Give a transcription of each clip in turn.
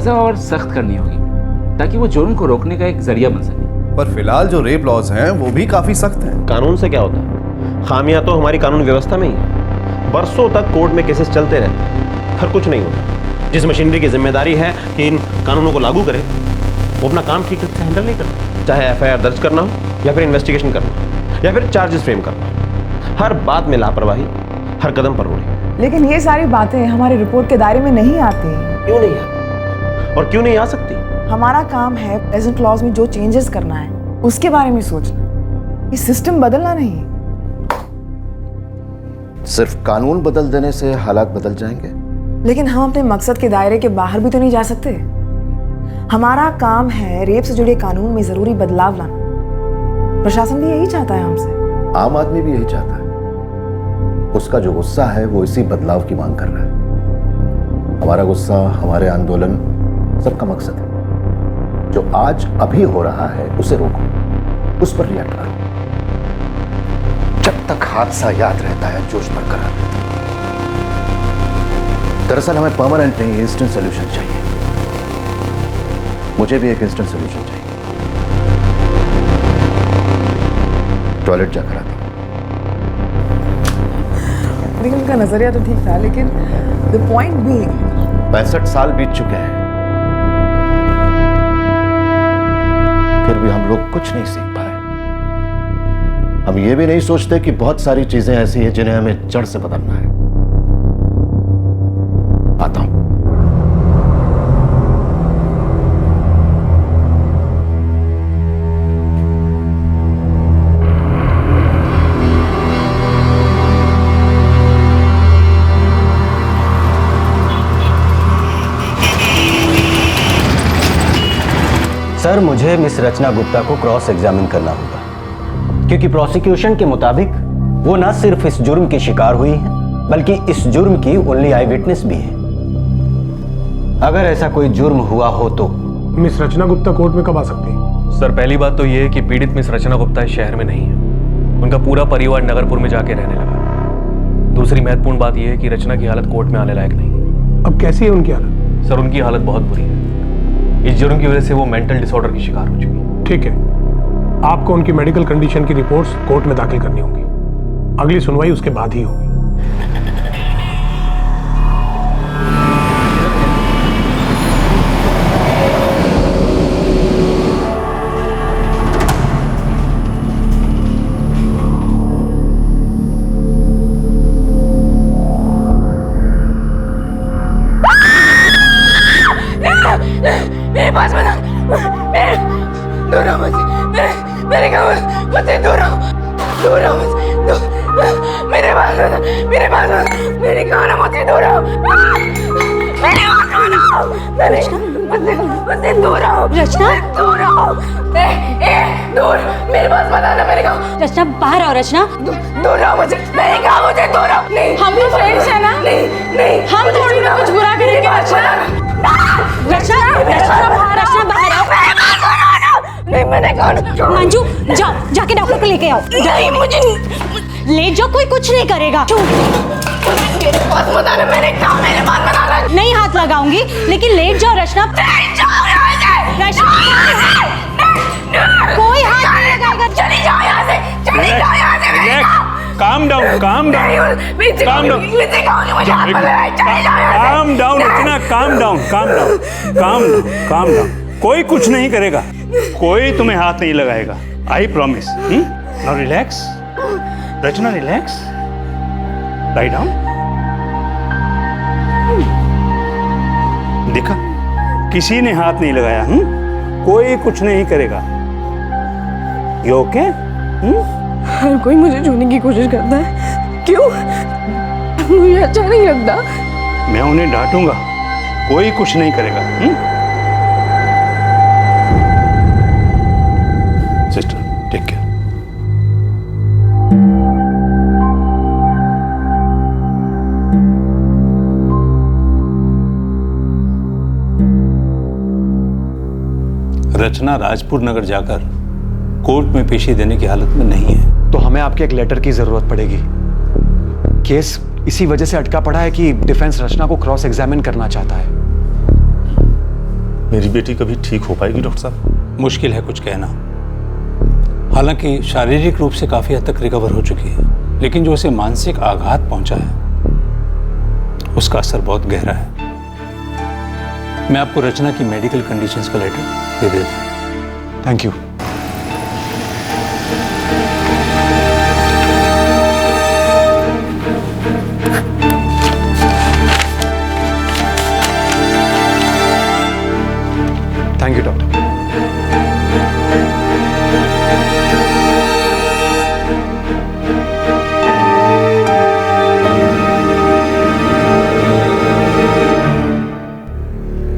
सजा और सख्त करनी होगी ताकि वो जुर्म को रोकने का एक जरिया बन सके। पर फिलहाल जो रेप लॉज हैं वो भी काफी सख्त हैं। कानून से क्या होता है? खामियां तो हमारी कानून व्यवस्था में ही है। बरसों तक कोर्ट में केसेस चलते रहते हैं, फिर कुछ नहीं होता। जिस मशीनरी की जिम्मेदारी है कि इन कानूनों को लागू करे, वो अपना काम ठीक से हैंडल नहीं करता। चाहे एफआईआर दर्ज करना हो या फिर इन्वेस्टिगेशन करना हो या फिर चार्जेस फ्रेम करना हो, हर बात में लापरवाही, हर कदम पर रोड़ी। लेकिन ये सारी बातें हमारी रिपोर्ट के दायरे में नहीं आती। क्यों नहीं आती और क्यों नहीं आ सकती? हमारा काम है प्रेजेंट लॉज में जो चेंजेस करना है उसके बारे में सोचना, ये सिस्टम बदलना नहीं। सिर्फ कानून बदल देने से हालात बदल जाएंगे? लेकिन हम अपने मकसद के दायरे के बाहर भी तो नहीं जा सकते। हमारा काम है रेप से जुड़े कानून में जरूरी बदलाव लाना। प्रशासन भी यही चाहता है हमसे। आम आदमी भी यही चाहता है। उसका जो गुस्सा है वो इसी बदलाव की मांग कर रहा है। हमारा गुस्सा, हमारे आंदोलन, सबका मकसद है जो आज अभी हो रहा है उसे रोको, उस पर रिएक्ट करो। जब तक हादसा याद रहता है जोश बरकरार रहता है। दरअसल हमें परमानेंट नहीं, इंस्टेंट सोल्यूशन चाहिए। मुझे भी एक इंस्टेंट सोल्यूशन चाहिए। टॉयलेट जाकर आता हूं। लेकिन उनका नजरिया तो ठीक था, लेकिन द पॉइंट बीइंग 65 साल बीत चुके हैं, फिर भी हम लोग कुछ नहीं सीख पाए। हम ये भी नहीं सोचते कि बहुत सारी चीजें ऐसी हैं जिन्हें हमें जड़ से बदलना है। आता हूं। सर, मुझे मिस रचना गुप्ता को क्रॉस एग्जामिन करना होगा क्योंकि प्रोसिक्यूशन के मुताबिक वो न सिर्फ इस जुर्म की शिकार हुई है बल्कि इस जुर्म की ओनली आई विटनेस भी है। अगर ऐसा कोई जुर्म हुआ हो तो मिस रचना गुप्ता कोर्ट में कब आ सकती है? सर, पहली बात तो ये है कि पीड़ित मिस रचना गुप्ता इस शहर में नहीं है। उनका पूरा परिवार नगरपुर में जाके रहने लगा। दूसरी महत्वपूर्ण बात यह है कि रचना की हालत कोर्ट में आने लायक नहीं। अब कैसी है उनकी हालत? सर, उनकी हालत बहुत बुरी है। इस जुर्म की वजह से वो मेंटल डिसऑर्डर की शिकार हो चुकी है। ठीक है, आपको उनकी मेडिकल कंडीशन की रिपोर्ट्स कोर्ट में दाखिल करनी होंगी। अगली सुनवाई उसके बाद ही होगी। मेरे पास बता, मेरे दूर रहो मुझसे, मेरे गाँव मुझसे दूर रहो, दूर रहो मुझसे, मेरे पास बता, मेरे पास बता, मेरे गाँव मुझसे दूर रहो, मेरे पास बता, मेरे मुझसे दूर रहो, रचना दूर रहो, दूर, मेरे पास बता ना, मेरे गाँव। रचना बाहर आओ। रचना दूर रहो मुझसे, मेरे गाँव मुझसे दूर रहो। नहीं, हम तो फ्रेंड्स हैं ना? नहीं, हम थोड़ी ना कुछ बुरा करेंगे। रचना रचना बाहर आओ। नहीं, मैंने कहा मंजू, जाओ, जाके डॉक्टर को लेके आओ। नहीं, मुझे ले जाओ, कोई कुछ नहीं करेगा। मेरे पास बता ना, मेरे पास बता ना। नहीं हाथ लगाऊंगी, लेकिन लेट जाओ रचना। रचना, कोई हाथ नहीं लगाएगा। चली जाओ यहाँ से, चली जाओ यहाँ से। Calm down, calm down. Calm down. Calm down, रचना, calm down, calm down, calm down, calm down. कोई कुछ नहीं करेगा, कोई तुम्हें हाथ नहीं लगाएगा। I promise. Now relax. Rachna, relax. Lie down. देखा, किसी ने हाथ नहीं लगाया। कोई कुछ नहीं करेगा। You okay? हर कोई मुझे छूने की कोशिश करता है, क्यों? मुझे अच्छा नहीं लगता। मैं उन्हें डांटूंगा, कोई कुछ नहीं करेगा। Sister, take care. Rachna Rajpur Nagar जाकर कोर्ट में पेशी देने की हालत में नहीं है। तो हमें आपके एक लेटर की जरूरत पड़ेगी। केस इसी वजह से अटका पड़ा है कि डिफेंस रचना को क्रॉस एग्जामिन करना चाहता है। मेरी बेटी कभी ठीक हो पाएगी डॉक्टर साहब? मुश्किल है कुछ कहना। हालांकि शारीरिक रूप से काफी हद तक रिकवर हो चुकी है, लेकिन जो उसे मानसिक आघात पहुंचा है उसका असर बहुत गहरा है। मैं आपको रचना की मेडिकल कंडीशंस का लेटर दे देता हूं। Thank you. Thank you doctor.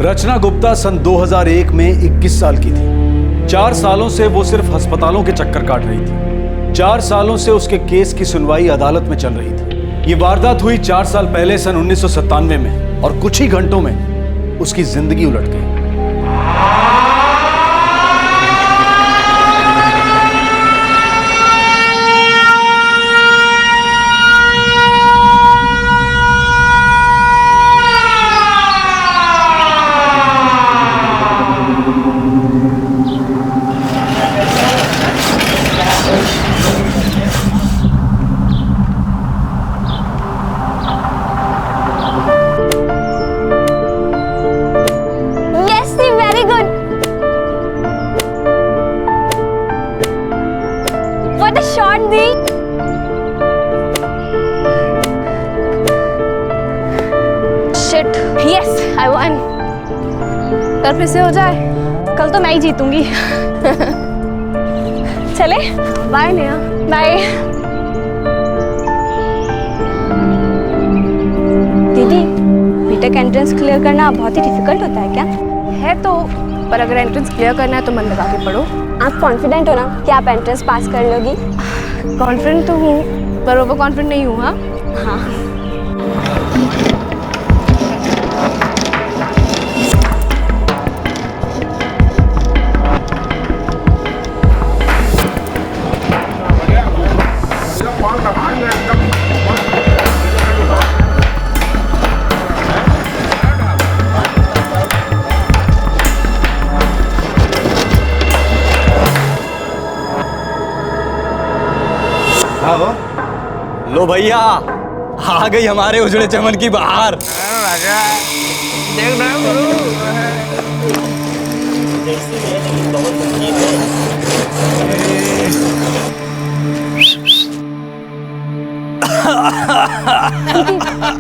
Rachna Gupta सन 2001 में 21 साल की थी। 4 सालों से वो सिर्फ अस्पतालों के चक्कर काट रही थी। 4 सालों से उसके केस की सुनवाई अदालत में चल रही थी। ये वारदात हुई 4 साल पहले सन 1997 में और कुछ ही घंटों में उसकी जिंदगी उलट गई। कल फिर से हो जाए। कल तो मैं ही जीतूंगी। चले, बाय नेहा। बाय दीदी। बीटेक एंट्रेंस क्लियर करना बहुत ही डिफिकल्ट होता है क्या? है तो, पर अगर एंट्रेंस क्लियर करना है तो मन लगा के पढ़ो। आप कॉन्फिडेंट हो ना कि आप एंट्रेंस पास कर लोगी? कॉन्फिडेंट तो हूँ, पर ओवर कॉन्फिडेंट नहीं हूँ। हाँ। लो भैया, आ गई हमारे उजड़े चमन की बहार।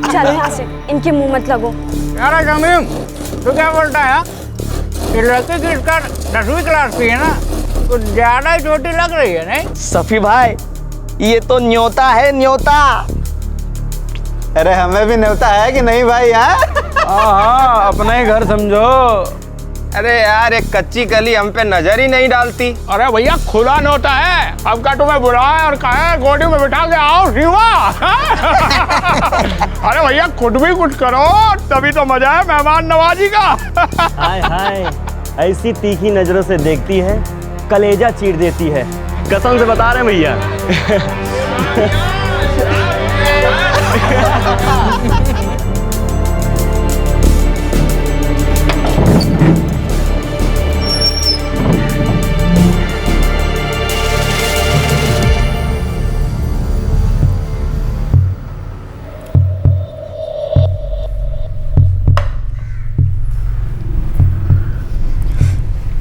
चलो यहाँ से, इनके मुंह मत लगो। यार जमीम, तू क्या बोलता है? ये लड़की की इसका 10वीं क्लास की है ना, कुछ ज्यादा ही छोटी लग रही है नहीं? सफी भाई, ये तो न्योता है, न्योता। अरे हमें भी न्योता है कि नहीं भाई? हाँ, अपना ही घर समझो। अरे यार, एक कच्ची कली हम पे नजर ही नहीं डालती। अरे भैया, खुला न्योता है। अब का तुम्हें बुलाया और कहा गोदी में बिठा के आओ शिवा। अरे भैया, खुद भी कुछ करो, तभी तो मजा है मेहमान नवाजी का। हाय हाय, ऐसी तीखी नजरों से देखती है, कलेजा चीर देती है। कसम से बता रहे हैं भैया।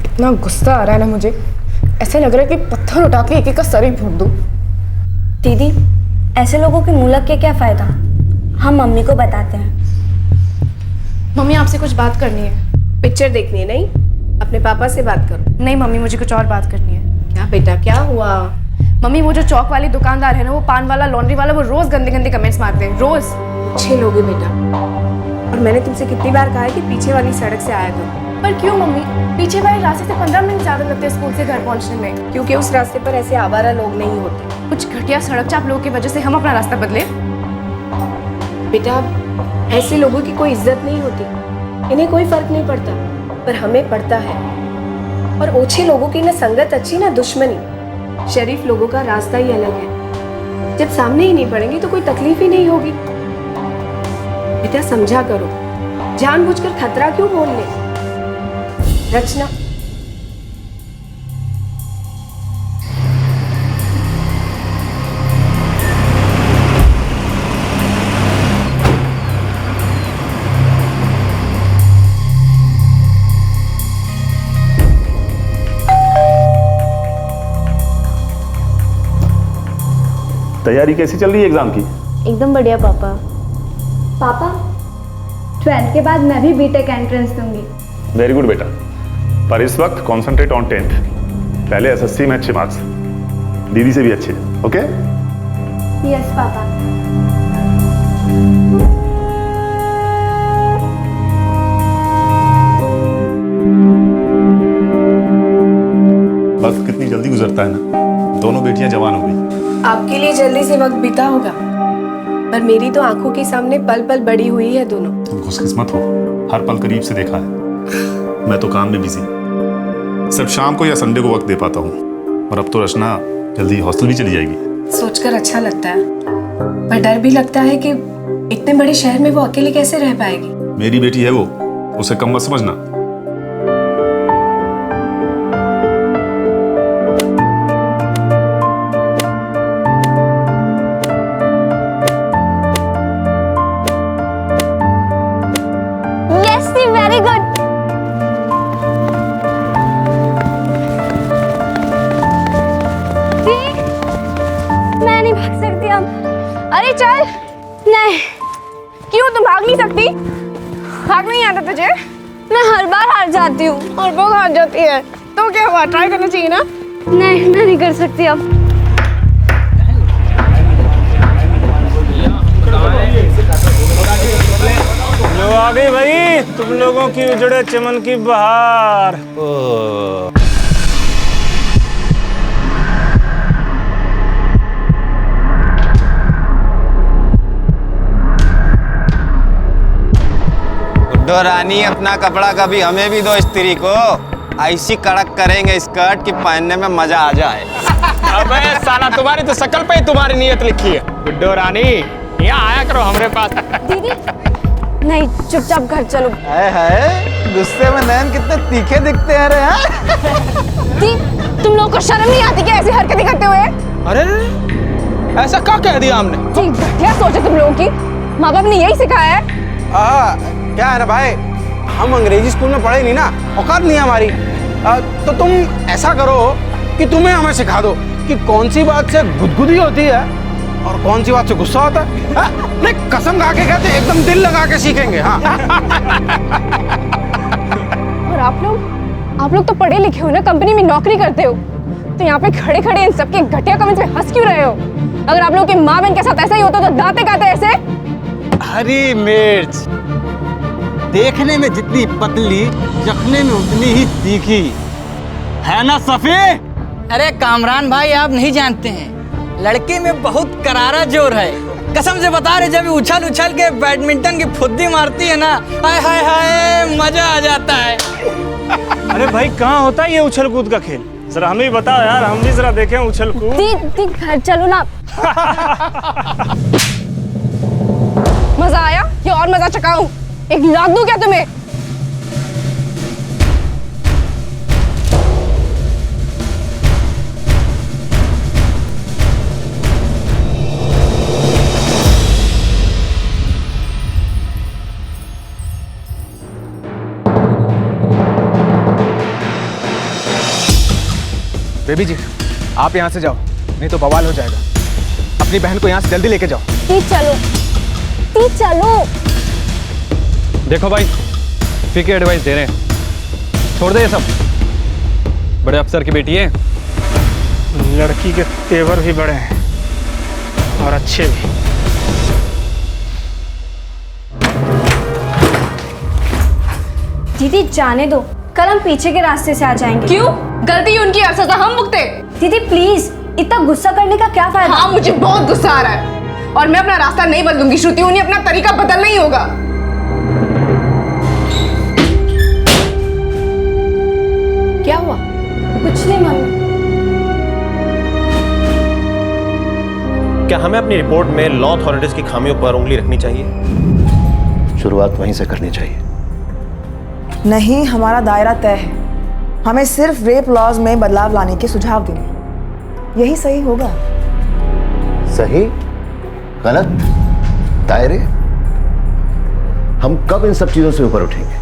इतना गुस्सा आ रहा है ना मुझे, ऐसा लग रहा है कि पत्थर उठा के एक एक का सर ही फोड़ दूं। दीदी, ऐसे लोगों के मुंह लग के क्या फायदा? हम मम्मी को बताते हैं। मम्मी, आपसे कुछ बात करनी है। पिक्चर देखनी है? नहीं, अपने पापा से बात करो। नहीं मम्मी, मुझे कुछ और बात करनी है। क्या बेटा, क्या हुआ? मम्मी, वो जो चौक वाली दुकानदार है ना, वो पान वाला, लॉन्ड्री वाला, वो रोज गंदे गंदे कमेंट्स मारते हैं, रोज। अच्छे लोग हैं बेटा, और मैंने तुमसे कितनी बार कहा है कि पीछे वाली सड़क से आया करो। पर क्यों मम्मी? पीछे वाले रास्ते से 15 मिनट ज्यादा लगते हैं स्कूल से घर पहुंचने में। क्योंकि उस रास्ते पर ऐसे आवारा लोग नहीं होते। कुछ घटिया सड़क चाप लोगों की वजह से हम अपना रास्ता बदले? बेटा, ऐसे लोगों की कोई इज्जत नहीं होती, इन्हें कोई फर्क नहीं पड़ता, पर हमें पड़ता है। और ओछे लोगों की ना संगत अच्छी ना दुश्मनी। शरीफ लोगों का रास्ता ही अलग है। जब सामने ही नहीं पड़ेंगे तो कोई तकलीफ ही नहीं होगी। बेटा समझा करो, जानबूझकर खतरा क्यों बोल ले? रचना। तैयारी कैसी चल रही है एग्जाम की? एकदम बढ़िया पापा। पापा 12th के बाद मैं भी बीटेक एंट्रेंस दूंगी। वेरी गुड बेटा, पर इस वक्त कॉन्सेंट्रेट ऑन 10th। पहले एसएससी में अच्छे मार्क्स, दीदी से भी अच्छे। ओके? Yes papa. वक्त कितनी जल्दी गुजरता है ना। दोनों बेटियां जवान हो गई। आपके लिए जल्दी से वक्त बीता होगा, पर मेरी तो आंखों के सामने पल पल बड़ी हुई है दोनों। तुम खुशकिस्मत हो, हर पल करीब से देखा है। मैं तो काम में बिजी, सिर्फ शाम को या संडे को वक्त दे पाता हूँ। और अब तो रचना जल्दी हॉस्टल भी चली जाएगी। सोचकर अच्छा लगता है, पर डर भी लगता है कि इतने बड़े शहर में वो अकेले कैसे रह पाएगी। मेरी बेटी है वो, उसे कम मत समझना। Very good. मैं नहीं भाग सकती अब। अरे चल। नहीं। क्यों तुम भाग नहीं सकती? भाग नहीं आता तुझे? मैं हर बार हार जाती हूँ। और वो हार जाती है तो क्या हुआ, ट्राई करना चाहिए ना। नहीं, मैं नहीं कर सकती अब। लो आ गई भाई तुम लोगों की उजड़े चमन की बहार। गुड्डो रानी, अपना कपड़ा कभी हमें भी दो स्त्री को। ऐसी कड़क करेंगे स्कर्ट कि पहनने में मजा आ जाए। अबे साला, तुम्हारी तो शक्ल पे ही तुम्हारी नीयत लिखी है। गुड्डो रानी यहाँ आया करो हमारे पास। दीदी नहीं, चुपचाप घर चलो। है गुस्से में नैन कितने तीखे दिखते हैं रे। दी, तुम लोगों को शर्म नहीं आती क्या ऐसी हरकतें करते हुए? अरे ऐसा क्या कह दिया हमने? जी घटिया सोचे तुम लोगों की। माँ बाप ने यही सिखाया है। क्या है ना भाई, हम अंग्रेजी स्कूल में पढ़े नहीं ना, औकात नहीं है हमारी। तो तुम ऐसा करो कि तुम्हें हमें सिखा दो कि कौन सी बात से गुदगुदी होती है और कौन सी बात से गुस्सा होता है। नहीं, कसम खा के कहते एकदम दिल लगा के सीखेंगे। हाँ। और आप लोग तो पढ़े लिखे हो ना, कंपनी में नौकरी करते हो, तो यहाँ पे खड़े खड़े इन सबके घटिया कमेंट्स में हंस क्यों रहे हो? अगर आप लोगों के माँ बहन के साथ ऐसा ही होता तो दांते काते ऐसे। हरी मिर्च देखने में जितनी पतली, चखने में उतनी ही तीखी है ना सफी? अरे कामरान भाई, आप नहीं जानते हैं, लड़के में बहुत करारा जोर है। कसम से बता रहे, जब उछल उछल के बैडमिंटन की फुद्दी मारती है ना, हाय हाय हाय, मजा आ जाता है। अरे भाई, कहाँ होता है ये उछल कूद का खेल? जरा हमें भी बताओ यार, हम भी जरा देखें उछल कूद। दी घर चलो ना। मजा आया या और मजा चकाऊं? एक लाख दूं क्या तुम्हें? बेबी जी, आप यहाँ से जाओ, नहीं तो बवाल हो जाएगा। अपनी बहन को यहाँ से जल्दी लेके जाओ। दी चलो। देखो भाई, फीके एडवाइस दे रहे हैं, छोड़ दे ये सब। बड़े अफसर की बेटी है। लड़की के तेवर भी बड़े हैं और अच्छे भी। दीदी जाने दो, कल हम पीछे के रास्ते से आ जाएंगे। क्यों? गलती उनकी और सजा हम भुगते। दीदी प्लीज, इतना गुस्सा करने का क्या फायदा? हाँ, मुझे बहुत गुस्सा आ रहा है और मैं अपना रास्ता नहीं बदलूंगी। श्रुति, उन्हें अपना तरीका बदलना ही होगा। क्या हुआ? कुछ नहीं मम्मी। क्या हमें अपनी रिपोर्ट में लॉ अथॉरिटीज की खामियों पर उंगली रखनी चाहिए? शुरुआत वहीं से करनी चाहिए। नहीं, हमारा दायरा तय है। हमें सिर्फ रेप लॉज में बदलाव लाने के सुझाव देने, यही सही होगा। सही गलत दायरे, हम कब इन सब चीजों से ऊपर उठेंगे?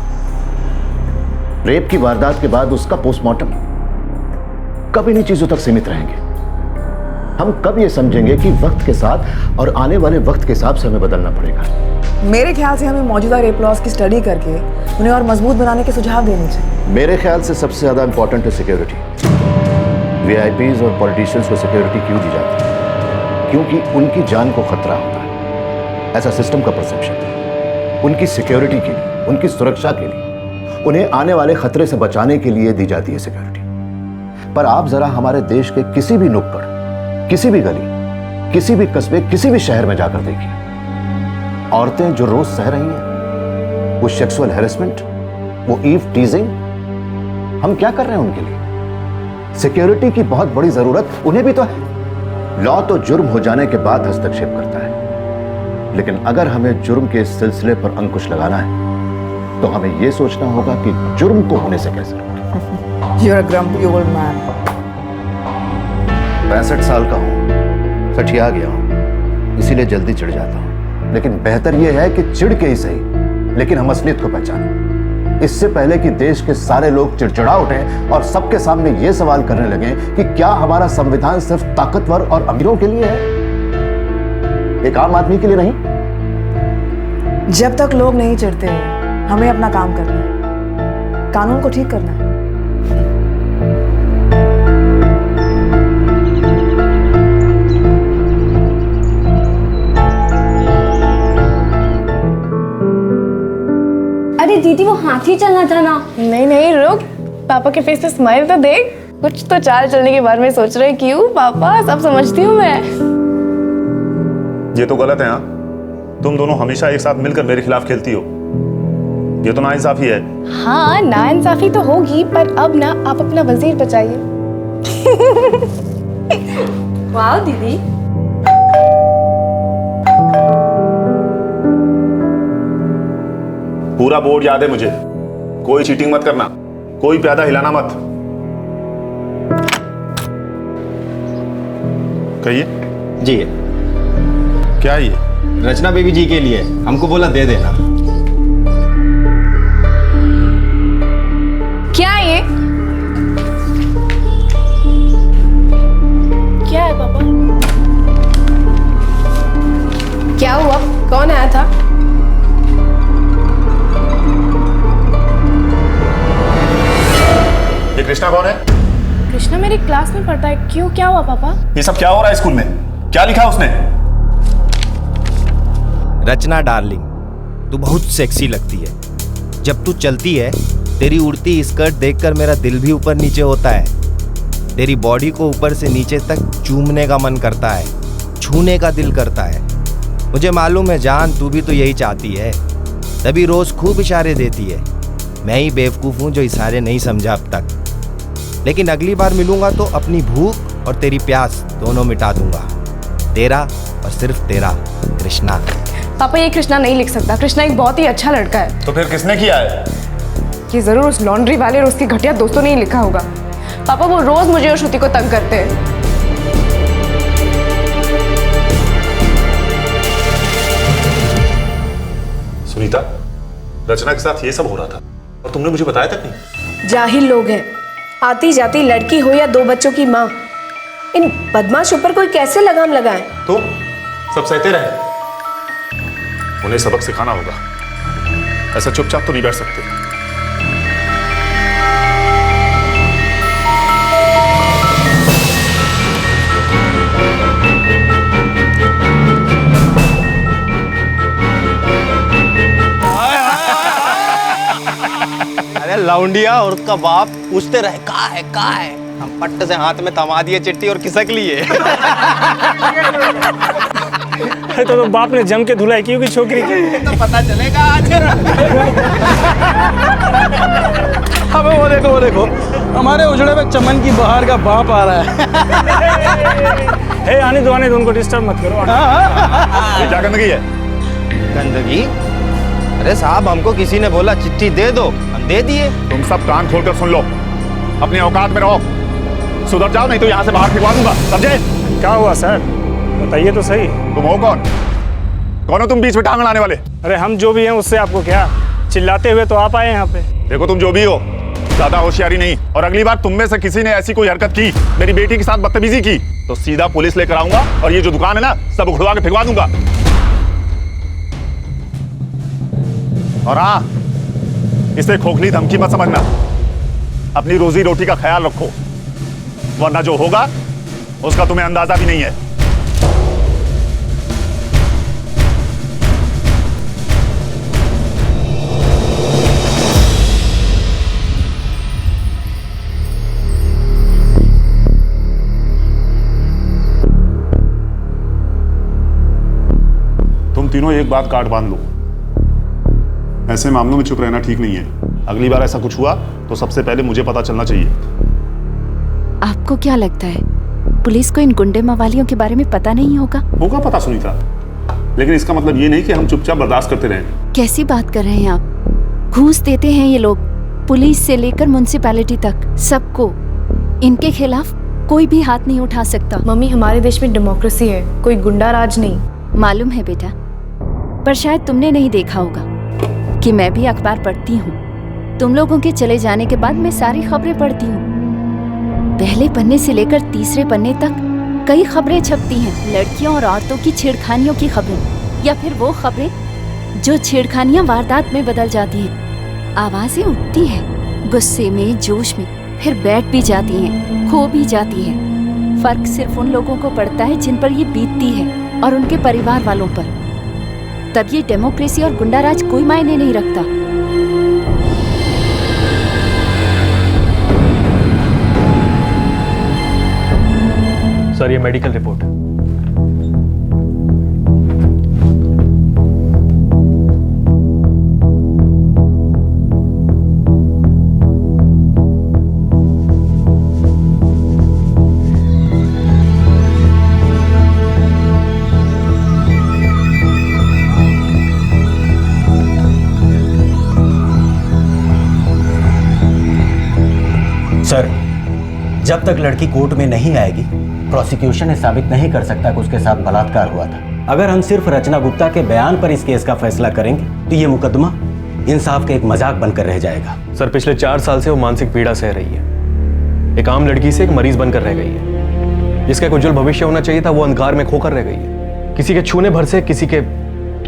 रेप की वारदात के बाद उसका पोस्टमार्टम, कब इन्हीं चीजों तक सीमित रहेंगे? हम कब ये समझेंगे कि वक्त के साथ और आने वाले वक्त के हिसाब से हमें बदलना पड़ेगा? मेरे ख्याल से हमें मौजूदा रेप लॉज की स्टडी करके उन्हें और मजबूत बनाने के सुझाव देने चाहिए। मेरे ख्याल से सबसे ज्यादा इंपॉर्टेंट है सिक्योरिटी। वीआईपीज और पॉलिटिशियंस को सिक्योरिटी क्यों दी जाती है? क्योंकि उनकी जान को खतरा होता है, ऐसा सिस्टम का परसेप्शन है। उनकी सिक्योरिटी के लिए, उनकी सुरक्षा के लिए, उन्हें आने वाले खतरे से बचाने के लिए दी जाती है सिक्योरिटी। पर आप जरा हमारे देश के किसी भी नुक्कड़, किसी भी गली, किसी भी कस्बे, किसी भी शहर में जाकर देखिए, औरतें जो रोज सह रही हैं, वो सेक्सुअल हैरेसमेंट, वो ईव टीजिंग, हम क्या कर रहे हैं उनके लिए? सिक्योरिटी की बहुत बड़ी जरूरत उन्हें भी तो है। लॉ तो जुर्म हो जाने के बाद हस्तक्षेप करता है, लेकिन अगर हमें जुर्म के इस सिलसिले पर अंकुश लगाना है तो हमें यह सोचना होगा कि जुर्म को होने से कैसे रोकें। You're a grumpy old man. 65 साल का हूं, सठिया गया हूं, इसीलिए जल्दी चिढ़ जाता हूं। लेकिन बेहतर यह है कि चिढ़ के ही सही, लेकिन हम असलियत को पहचानें। इससे पहले कि देश के सारे लोग चिड़चिड़ा उठें और सबके सामने यह सवाल करने लगे कि क्या हमारा संविधान सिर्फ ताकतवर और अमीरों के लिए है, एक आम आदमी के लिए नहीं? जब तक लोग नहीं चिढ़ते हमें अपना काम करना है, कानून को ठीक करना है। अरे दीदी, वो हाथी चलना था ना। नहीं नहीं रुक, पापा के फेस पे स्माइल तो देख। कुछ तो चाल चलने के बारे में सोच रहे। क्यों पापा, सब समझती हूँ मैं। ये तो गलत है। हाँ, तुम दोनों हमेशा एक साथ मिलकर मेरे खिलाफ खेलती हो, ये तो नाइंसाफी है। हाँ नाइंसाफी तो होगी, पर अब ना आप अपना वजीर बचाइए। वाह दीदी। पूरा बोर्ड याद है मुझे, कोई चीटिंग मत करना, कोई प्यादा हिलाना मत। कहिए जी। क्या ये? रचना बेबी जी के लिए, हमको बोला दे देना। क्या ये? क्या है पापा? क्या हुआ? कौन आया था? ये कृष्णा कौन है? कृष्णा मेरी क्लास में पढ़ता है। क्यों, क्या हुआ पापा? ये सब क्या हो रहा है स्कूल में? क्या लिखा उसने? रचना डार्लिंग, तू बहुत सेक्सी लगती है। जब तू चलती है, तेरी उड़ती स्कर्ट देखकर मेरा दिल भी ऊपर नीचे होता है। तेरी बॉडी को ऊपर से नीचे तक चूमने का मन करता है, छूने का दिल करता है। मुझे मालूम है जान, तू भी तो यही चाहती है, तभी रोज खूब इशारे देती है। मैं ही बेवकूफ़ हूँ जो इशारे नहीं समझा अब तक। लेकिन अगली बार मिलूंगा तो अपनी भूख और तेरी प्यास दोनों मिटा दूंगा। तेरा और सिर्फ तेरा कृष्णा। पापा ये कृष्णा नहीं लिख सकता। कृष्णा एक बहुत ही अच्छा लड़का है। तो फिर किसने किया है? ये जरूर उस लॉन्ड्री वाले और उसके घटिया दोस्तों ने ही लिखा होगा। पापा वो रोज मुझे और श्रुति को तंग करते हैं। सुनीता, रचना के साथ ये सब हो रहा था और तुमने मुझे बताया तक नहीं? जाहिल लोग हैं, आती जाती लड़की हो या 2 बच्चों की माँ, इन बदमाशों पर कोई कैसे लगाम लगाए? तो सब सहते रहे? उन्हें सबक सिखाना होगा, ऐसा चुपचाप तो नहीं बैठ सकते। अरे लौंडिया और उसका बाप पूछते रहे कहाँ है, हम पट्ट से हाथ में थमा दिए चिट्ठी और खिसक लिए। तो बाप ने जम के धुलाई की होगी छोकरी की। तो पता चलेगा आज। अबे वो देखो हमारे उजड़े में चमन की बहार का बाप आ रहा है। आने दो उनको डिस्टर्ब मत करो। ये क्या गंदगी है? गंदगी? अरे साहब, हमको किसी ने बोला चिट्ठी दे दो, हम दे दिए। तुम सब कान खोलकर सुन लो, अपनी औकात में रहो, सुधर जाओ नहीं तो यहाँ से बाहर फिरवा दूंगा, समझे? क्या हुआ सर, बताइए तो सही। तुम हो कौन? कौन हो तुम बीच में टांग अड़ाने वाले? अरे हम जो भी हैं उससे आपको क्या, चिल्लाते हुए तो आप आए यहाँ पे। देखो तुम जो भी हो, ज्यादा होशियारी नहीं, और अगली बार तुम में से किसी ने ऐसी कोई हरकत की, मेरी बेटी के साथ बदतमीजी की, तो सीधा पुलिस लेकर आऊंगा और ये जो दुकान है ना सब उखड़वा के फिरवा दूंगा। और हाँ, इसे खोखली धमकी मत समझना, अपनी रोजी रोटी का ख्याल रखो, वरना जो होगा उसका तुम्हें अंदाजा भी नहीं है। तुम तीनों एक बात काट बांध लो, ऐसे मामलों में चुप रहना ठीक नहीं है। अगली बार ऐसा कुछ हुआ तो सबसे पहले मुझे पता चलना चाहिए। आपको क्या लगता है पुलिस को इन गुंडे मवालियों के बारे में पता नहीं होगा? होगा पता सुनीता, लेकिन इसका मतलब ये नहीं कि हम चुपचाप बर्दाश्त करते रहें। कैसी बात कर रहे हैं आप? घूस देते हैं ये लोग, पुलिस से लेकर म्युनिसिपैलिटी तक सबको। इनके खिलाफ कोई भी हाथ नहीं उठा सकता। मम्मी, हमारे देश में डेमोक्रेसी है, कोई गुंडा राज नहीं। मालूम है बेटा, पर शायद तुमने नहीं देखा होगा कि मैं भी अखबार पढ़ती हूँ। तुम लोगों के चले जाने के बाद मैं सारी खबरें पढ़ती हूँ। पहले पन्ने से लेकर तीसरे पन्ने तक कई खबरें छपती हैं, लड़कियों और औरतों की छेड़खानियों की खबरें, या फिर वो खबरें जो छेड़खानियां वारदात में बदल जाती हैं। आवाजें उठती हैं गुस्से में, जोश में, फिर बैठ भी जाती हैं, खो भी जाती हैं। फर्क सिर्फ उन लोगों को पड़ता है जिन पर ये बीतती है और उनके परिवार वालों पर। तब ये डेमोक्रेसी और गुंडाराज कोई मायने नहीं रखता। सर, ये मेडिकल रिपोर्ट है। सर, जब तक लड़की कोर्ट में नहीं आएगी, प्रोसिक्यूशन ये साबित नहीं कर सकता कि उसके साथ बलात्कार हुआ था। अगर हम सिर्फ रचना गुप्ता के बयान पर इस केस का फैसला करेंगे तो ये मुकदमा इंसाफ का एक मजाक बनकर रह जाएगा। सर, पिछले 4 साल से वो मानसिक पीड़ा सह रही है। एक आम लड़की से एक मरीज बनकर रह गई है। जिसका एक उज्जवल भविष्य होना चाहिए था, वो अंधकार में खोकर रह गई है। किसी के छूने भर से, किसी के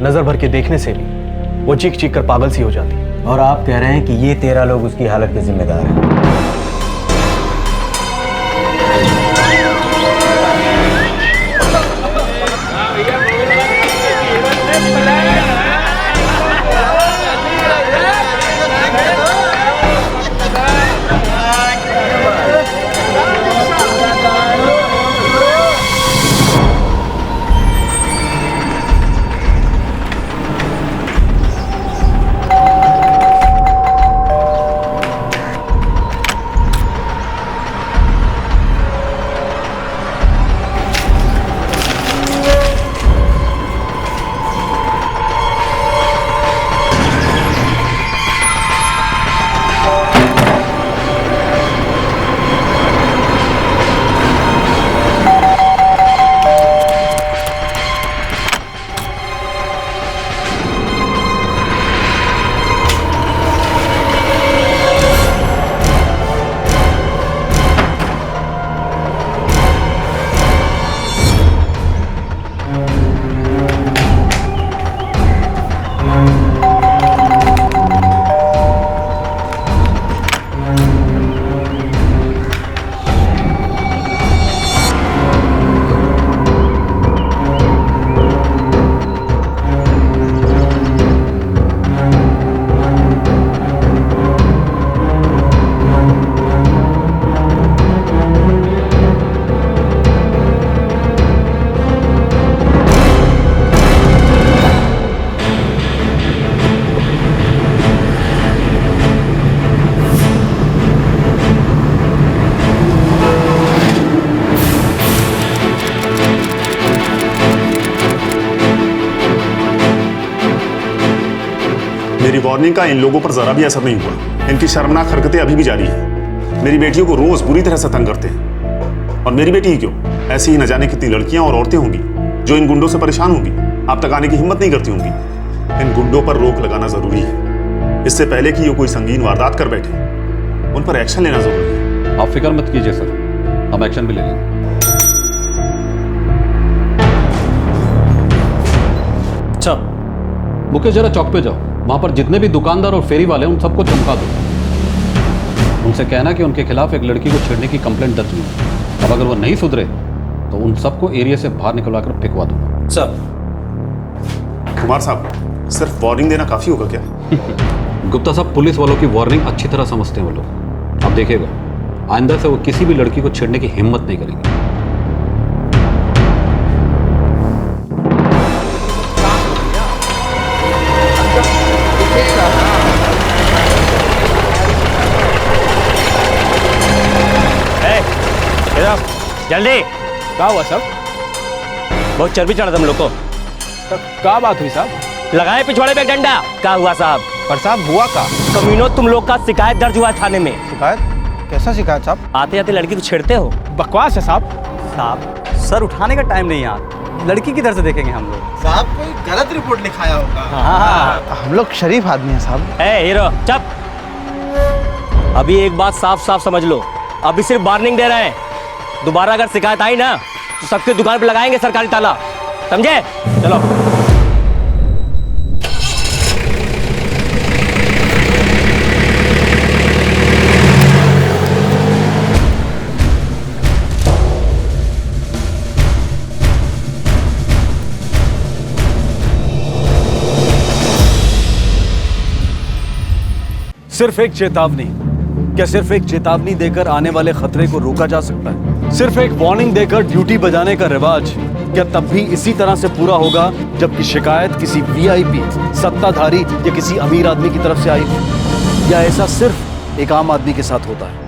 नजर भर के देखने से भी वो चीख चीख कर पागल सी हो जाती है। और आप कह रहे हैं कि ये 13 लोग उसकी हालत के जिम्मेदार हैं। मेरी वार्निंग का इन लोगों पर जरा भी असर नहीं हुआ। इनकी शर्मनाक हरकतें अभी भी जारी है। मेरी बेटियों को रोज बुरी तरह से तंग करते हैं। और मेरी बेटी ही क्यों, ऐसी ही न जाने कितनी लड़कियां और औरतें होंगी जो इन गुंडों से परेशान होंगी, आप तक आने की हिम्मत नहीं करती होंगी। इन गुंडों पर रोक लगाना जरूरी है, इससे पहले कि ये कोई संगीन वारदात कर बैठे, उन पर एक्शन लेना जरूरी है। आप फिक्र मत कीजिए सर, हम एक्शन भी ले लेंगे। अच्छा मुकेश, जरा चौक पे जाओ, वहां पर जितने भी दुकानदार और फेरी वाले हैं उन सबको चमका दो। उनसे कहना कि उनके खिलाफ एक लड़की को छेड़ने की कंप्लेंट दर्ज हुई है। अब अगर वो नहीं सुधरे तो उन सबको एरिया से बाहर निकलवा कर फेंकवा दूंगा। सर कुमार साहब, सिर्फ वार्निंग देना काफी होगा क्या? गुप्ता साहब, पुलिस वालों की वार्निंग अच्छी तरह समझते हैं वो लोग। आप देखिएगा, आइंदा से वो किसी भी लड़की को छेड़ने की हिम्मत नहीं करेंगे। जल्दी। क्या हुआ सब? बहुत चर्बी चढ़ा तुम लोग को। क्या बात हुई साहब? लगाए पिछवाड़े पे डंडा। क्या हुआ साहब? पर साहब हुआ का? कमीनों, तुम लोग का शिकायत दर्ज हुआ थाने में। शिकायत? कैसा शिकायत साहब? आते आते लड़की को छेड़ते हो। बकवास है साहब। साहब सर उठाने का टाइम नहीं यार, लड़की किधर से देखेंगे हम लोग? साहब कोई गलत रिपोर्ट लिखाया होगा। हाँ। हम लोग शरीफ आदमी हैं साहब। ए हीरो चुप। अभी एक बात साफ साफ समझ लो, अभी सिर्फ वार्निंग दे रहे हैं। दोबारा अगर शिकायत आई ना तो सबके दुकान पे लगाएंगे सरकारी ताला, समझे? चलो। सिर्फ एक चेतावनी, क्या सिर्फ एक चेतावनी देकर आने वाले खतरे को रोका जा सकता है? सिर्फ एक वार्निंग देकर ड्यूटी बजाने का रिवाज क्या तब भी इसी तरह से पूरा होगा जबकि शिकायत किसी वीआईपी, सत्ताधारी या किसी अमीर आदमी की तरफ से आई हो? या ऐसा सिर्फ एक आम आदमी के साथ होता है?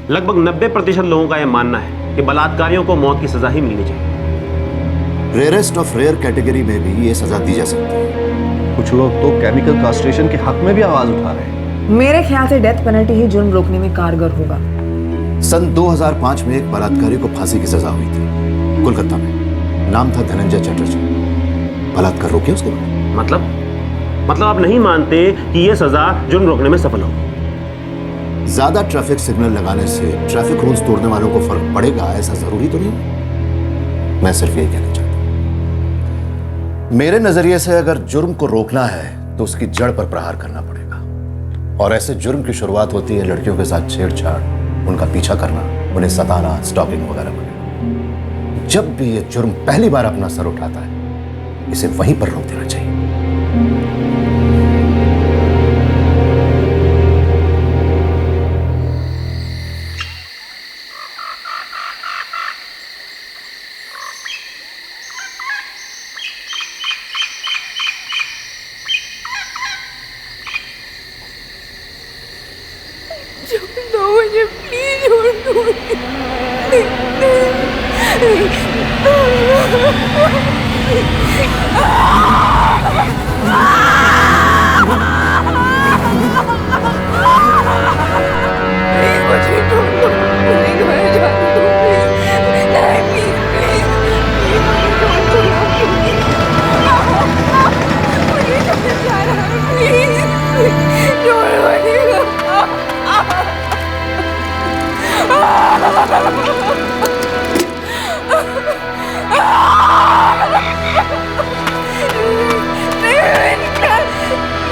लगभग 90% लोगों का यह मानना है कि बलात्कारियों को मौत की सजा ही मिलनी चाहिए। रेयरेस्ट ऑफ रेयर कैटेगरी में भी ये सजा दी जा सकती है। कुछ लोग तो केमिकल कास्ट्रेशन के हक में भी आवाज उठा रहे हैं। मेरे ख्याल से डेथ पेनल्टी ही जुर्म रोकने में कारगर होगा। सन 2005 में एक बलात्कारी को फांसी की सजा हुई थी कोलकाता में। नाम था धनंजय चटर्जी। बलात्कार रोके उसको? मतलब आप नहीं मानते कि यह सजा जुर्म रोकने में सफल होगी? ज्यादा ट्रैफिक सिग्नल लगाने से ट्रैफिक रूल्स तोड़ने वालों को फर्क पड़ेगा, ऐसा जरूरी तो नहीं। मैं सिर्फ यही कहना चाहता हूं। मेरे नजरिए से अगर जुर्म को रोकना है तो उसकी जड़ पर प्रहार करना पड़ेगा। और ऐसे जुर्म की शुरुआत होती है लड़कियों के साथ छेड़छाड़, उनका पीछा करना, उन्हें सताना, स्टॉकिंग वगैरह वगैरह। जब भी ये जुर्म पहली बार अपना सर उठाता है, इसे वहीं पर रोक देना चाहिए। मुझे प्लीज छोड़ दो।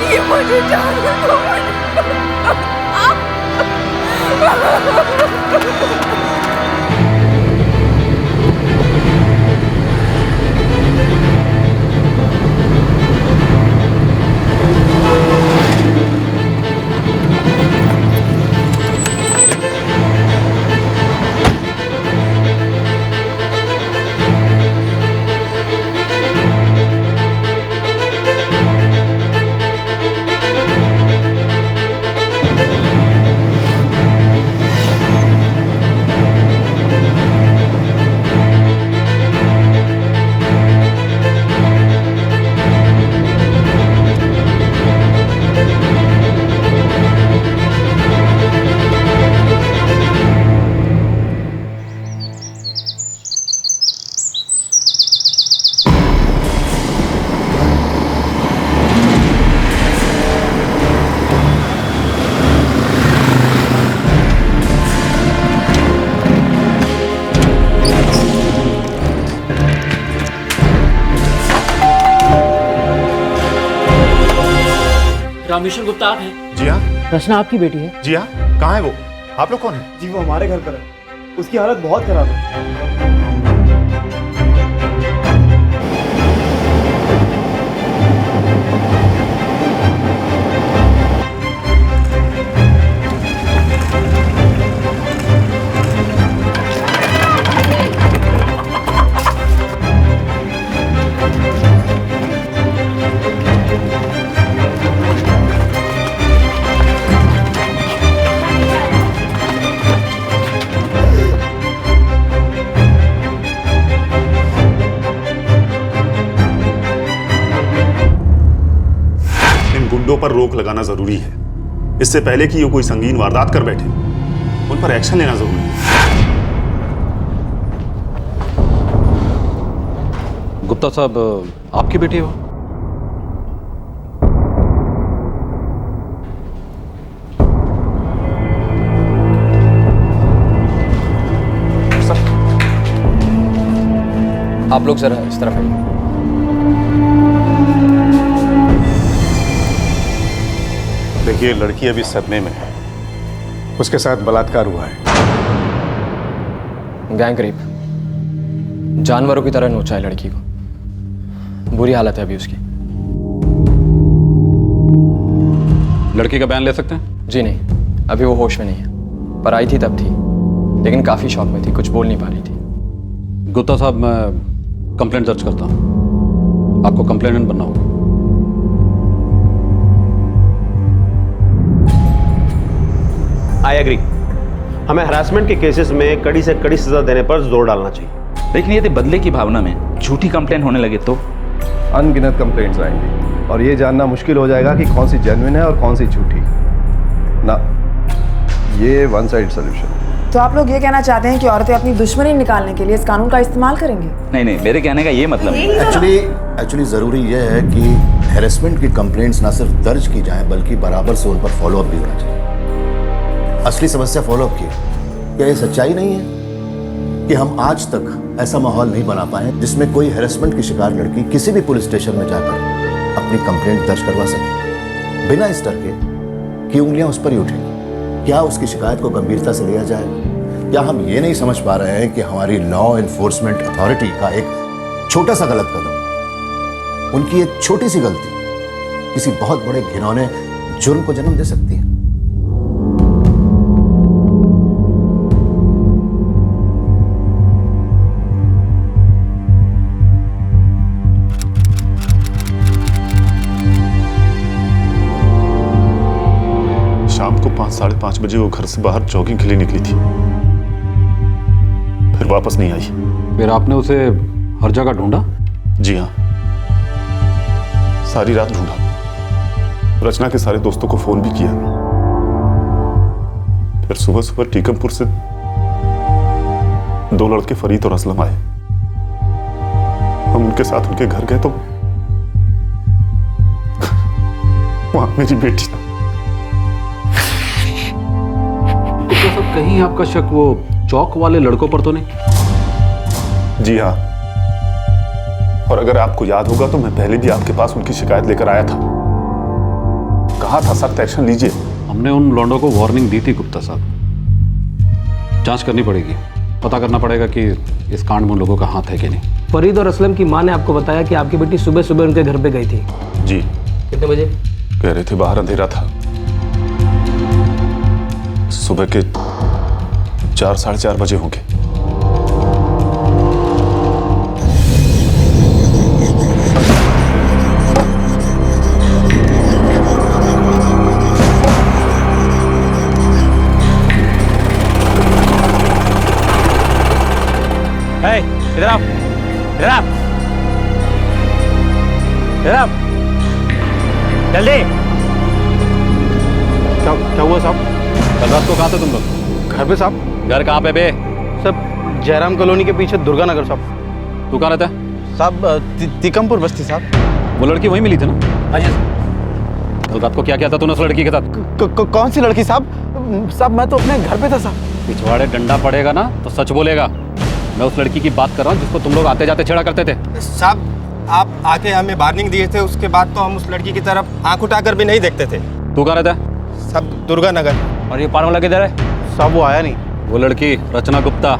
ये मुझे जाने दो। रामेश्वर गुप्ता आप हैं? जी हाँ। रचना आपकी बेटी है? जी हाँ। कहाँ है वो? आप लोग कौन है? जी वो हमारे घर पर है, उसकी हालत बहुत खराब है। गुंडों पर रोक लगाना जरूरी है, इससे पहले कि ये कोई संगीन वारदात कर बैठे। उन पर एक्शन लेना जरूरी है। गुप्ता साहब, आपकी बेटी हो? आप लोग जरा इस तरफ आइए। देखिए, लड़की अभी सदमे में है, उसके साथ बलात्कार हुआ है। गैंग रेप, जानवरों की तरह नोचा है लड़की को, बुरी हालत है अभी उसकी। लड़की का बयान ले सकते हैं? जी नहीं, अभी वो होश में नहीं है, पर आई थी तब थी, लेकिन काफी शॉक में थी, कुछ बोल नहीं पा रही थी। गुप्ता साहब, मैं कंप्लेंट दर्ज करता हूं, आपको कंप्लेनेंट बनना होगा। आई एग्री, हमें हरासमेंट के केसेस में कड़ी से कड़ी सजा देने पर जोर डालना चाहिए। लेकिन यदि बदले की भावना में झूठी कंप्लेंट होने लगे तो? अनगिनत कंप्लेंट्स आएंगी और ये जानना मुश्किल हो जाएगा कि कौन सी जेन्युइन है और कौन सी झूठी ना। ये वन साइड सोल्यूशन। तो आप लोग ये कहना चाहते हैं कि औरतें अपनी दुश्मनी निकालने के लिए इस कानून का इस्तेमाल करेंगे? नहीं, मेरे कहने का ये मतलब है। एक्चुअली जरूरी यह है कि हैरेसमेंट की कंप्लेंट्स ना सिर्फ दर्ज की जाएं, बल्कि बराबर से उन पर फॉलोअप भी होना चाहिए। असली समस्या फॉलोअप की, क्या ये सच्चाई नहीं है कि हम आज तक ऐसा माहौल नहीं बना पाए जिसमें कोई हैरेसमेंट की शिकार लड़की किसी भी पुलिस स्टेशन में जाकर अपनी कंप्लेंट दर्ज करवा सके, बिना इस डर के कि उंगलियां उस पर ही उठेंगी? क्या उसकी शिकायत को गंभीरता से लिया जाए? क्या हम ये नहीं समझ पा रहे हैं कि हमारी लॉ एनफोर्समेंट अथॉरिटी का एक छोटा सा गलत कदम, उनकी एक छोटी सी गलती किसी बहुत बड़े घिनौने जुर्म को जन्म दे सकती है? शाम को 5, साढ़े 5 बजे वो घर से बाहर जॉगिंग के लिए निकली थी, फिर वापस नहीं आई। फिर आपने उसे हर जगह ढूंढा? जी हाँ, सारी रात ढूंढा, रचना के सारे दोस्तों को फोन भी किया। फिर सुबह सुबह टीकमपुर से 2 लड़के फरीद और असलम आए। हम उनके साथ उनके घर गए तो वहां मेरी बेटी। गुप्ता साहब, कहीं आपका शक वो चौक वाले लड़कों पर तो नहीं? जी हाँ, और अगर आपको याद होगा तो मैं पहले भी आपके पास उनकी शिकायत लेकर आया था, कहा था सख्त एक्शन लीजिए। हमने उन लौंडों को वार्निंग दी थी गुप्ता साहब। जांच करनी पड़ेगी, पता करना पड़ेगा कि इस कांड में उन लोगों का हाथ है कि नहीं। फरीद और असलम की मां ने आपको बताया कि आपकी बेटी सुबह सुबह उनके घर पे गई थी? जी। कितने बजे? कह रहे थे बाहर अंधेरा था, सुबह के 4, साढ़े 4 बजे होंगे। इधर आओ, इधर आओ, इधर आओ, जल्दी। क्या हुआ साहब? कल रात को कहाँ थे तुम लोग? घर पे साहब। घर कहाँ पे बे? सब जयराम कॉलोनी के पीछे दुर्गा नगर साहब। तू कहाँ रहता है? साहब तिकमपुर बस्ती साहब। वो लड़की वहीं मिली थी ना? हाँ जी। कल रात को क्या किया था तूने उस लड़की के साथ? कौन सी लड़की साहब? साहब मैं तो अपने घर पे था साहब। पिछवाड़े डंडा पड़ेगा ना तो सच बोलेगा। मैं उस लड़की की बात कर रहा हूँ जिसको तुम लोग आते जाते छेड़ा करते थे। साहब आप आके हमें वार्निंग दिए थे, उसके बाद तो हम उस लड़की की तरफ आंख उठाकर भी नहीं देखते थे। तू कहाँ रहता है? सब दुर्गा नगर। और ये पान वाला किधर है? साहब वो आया नहीं। वो लड़की रचना गुप्ता,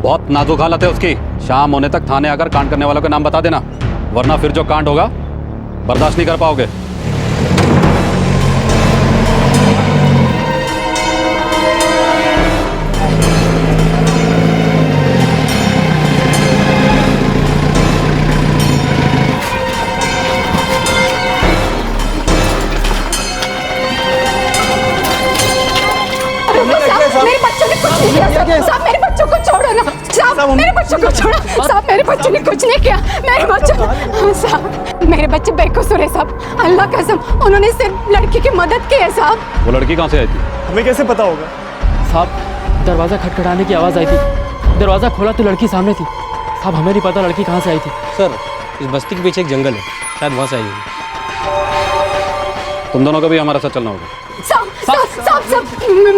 बहुत नाजुक हालत है उसकी। शाम होने तक थाने आकर कांड करने वालों के नाम बता देना, वरना फिर जो कांड होगा बर्दाश्त नहीं कर पाओगे। मेरे बच्चों ने कुछ नहीं किया साहब, मेरे बच्चों को छोड़ो ना साहब, मेरे बच्चों को छोड़ो साहब, मेरे बच्चों ने कुछ नहीं किया, मेरे बच्चों साहब, मेरे बच्चे बेकसूर है साहब, अल्लाह कसम उन्होंने सिर्फ लड़की की मदद की है साहब। वो लड़की कहाँ से आई थी? हमें कैसे पता होगा साहब दरवाज़ा खटखटाने की आवाज़ आई थी, दरवाज़ा खोला तो लड़की सामने थी साहब, हमें नहीं पता लड़की कहाँ से आई थी। सर इस बस्ती के पीछे एक जंगल है, शायद वहाँ से आई होगी। तुम दोनों को भी हमारे साथ चलना होगा। साहब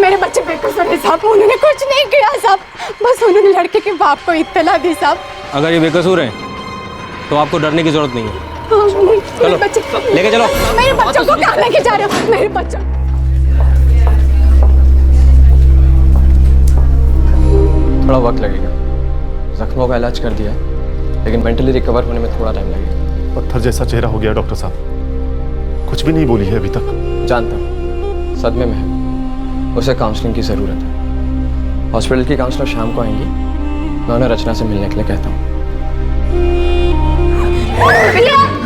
मेरे बच्चे बेकसूर है साहब, उन्होंने कुछ नहीं किया साहब, बस उन्होंने लड़के के बाप को इत्तला दी साहब। अगर ये बेकसूर हैं तो आपको डरने की जरूरत नहीं है। मेरे बच्चे लेके चलो। मेरे बच्चों को कहाँ लेके जा रहे हो? मेरे बच्चों थोड़ा वक्त लगेगा, जख्मों का इलाज कर दिया है, लेकिन मेंटली रिकवर होने में थोड़ा टाइम लगेगा। पत्थर जैसा चेहरा हो गया डॉक्टर साहब, कुछ भी नहीं बोली है अभी तक। जानता हूँ सदमे में है, उसे काउंसलिंग की ज़रूरत है। हॉस्पिटल की काउंसलर शाम को आएंगी, मैं उन्हें रचना से मिलने के लिए कहता हूँ।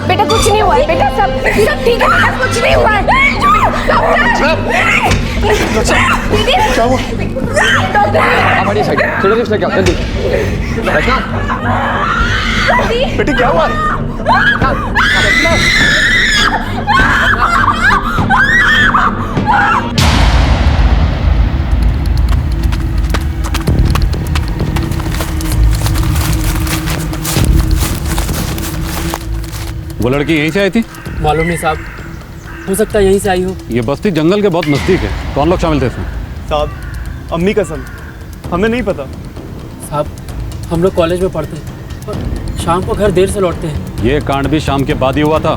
बेटा कुछ नहीं हुआ है, बेटा सब ठीक है, बेटा कुछ नहीं हुआ है। दीदी क्या हुआ? आप हटिए साइड, फिरोजिश लेके आओ जल्दी। बेटी क्या हुआ? वो लड़की यहीं से आई थी? मालूम नहीं साहब, हो सकता है यहीं से आई हो। ये बस्ती जंगल के बहुत नजदीक है, कौन लोग शामिल थे इसमें? साहब अम्मी कसम, हमें नहीं पता। साहब हम लोग कॉलेज में पढ़ते हैं और शाम को घर देर से लौटते हैं। ये कांड भी शाम के बाद ही हुआ था।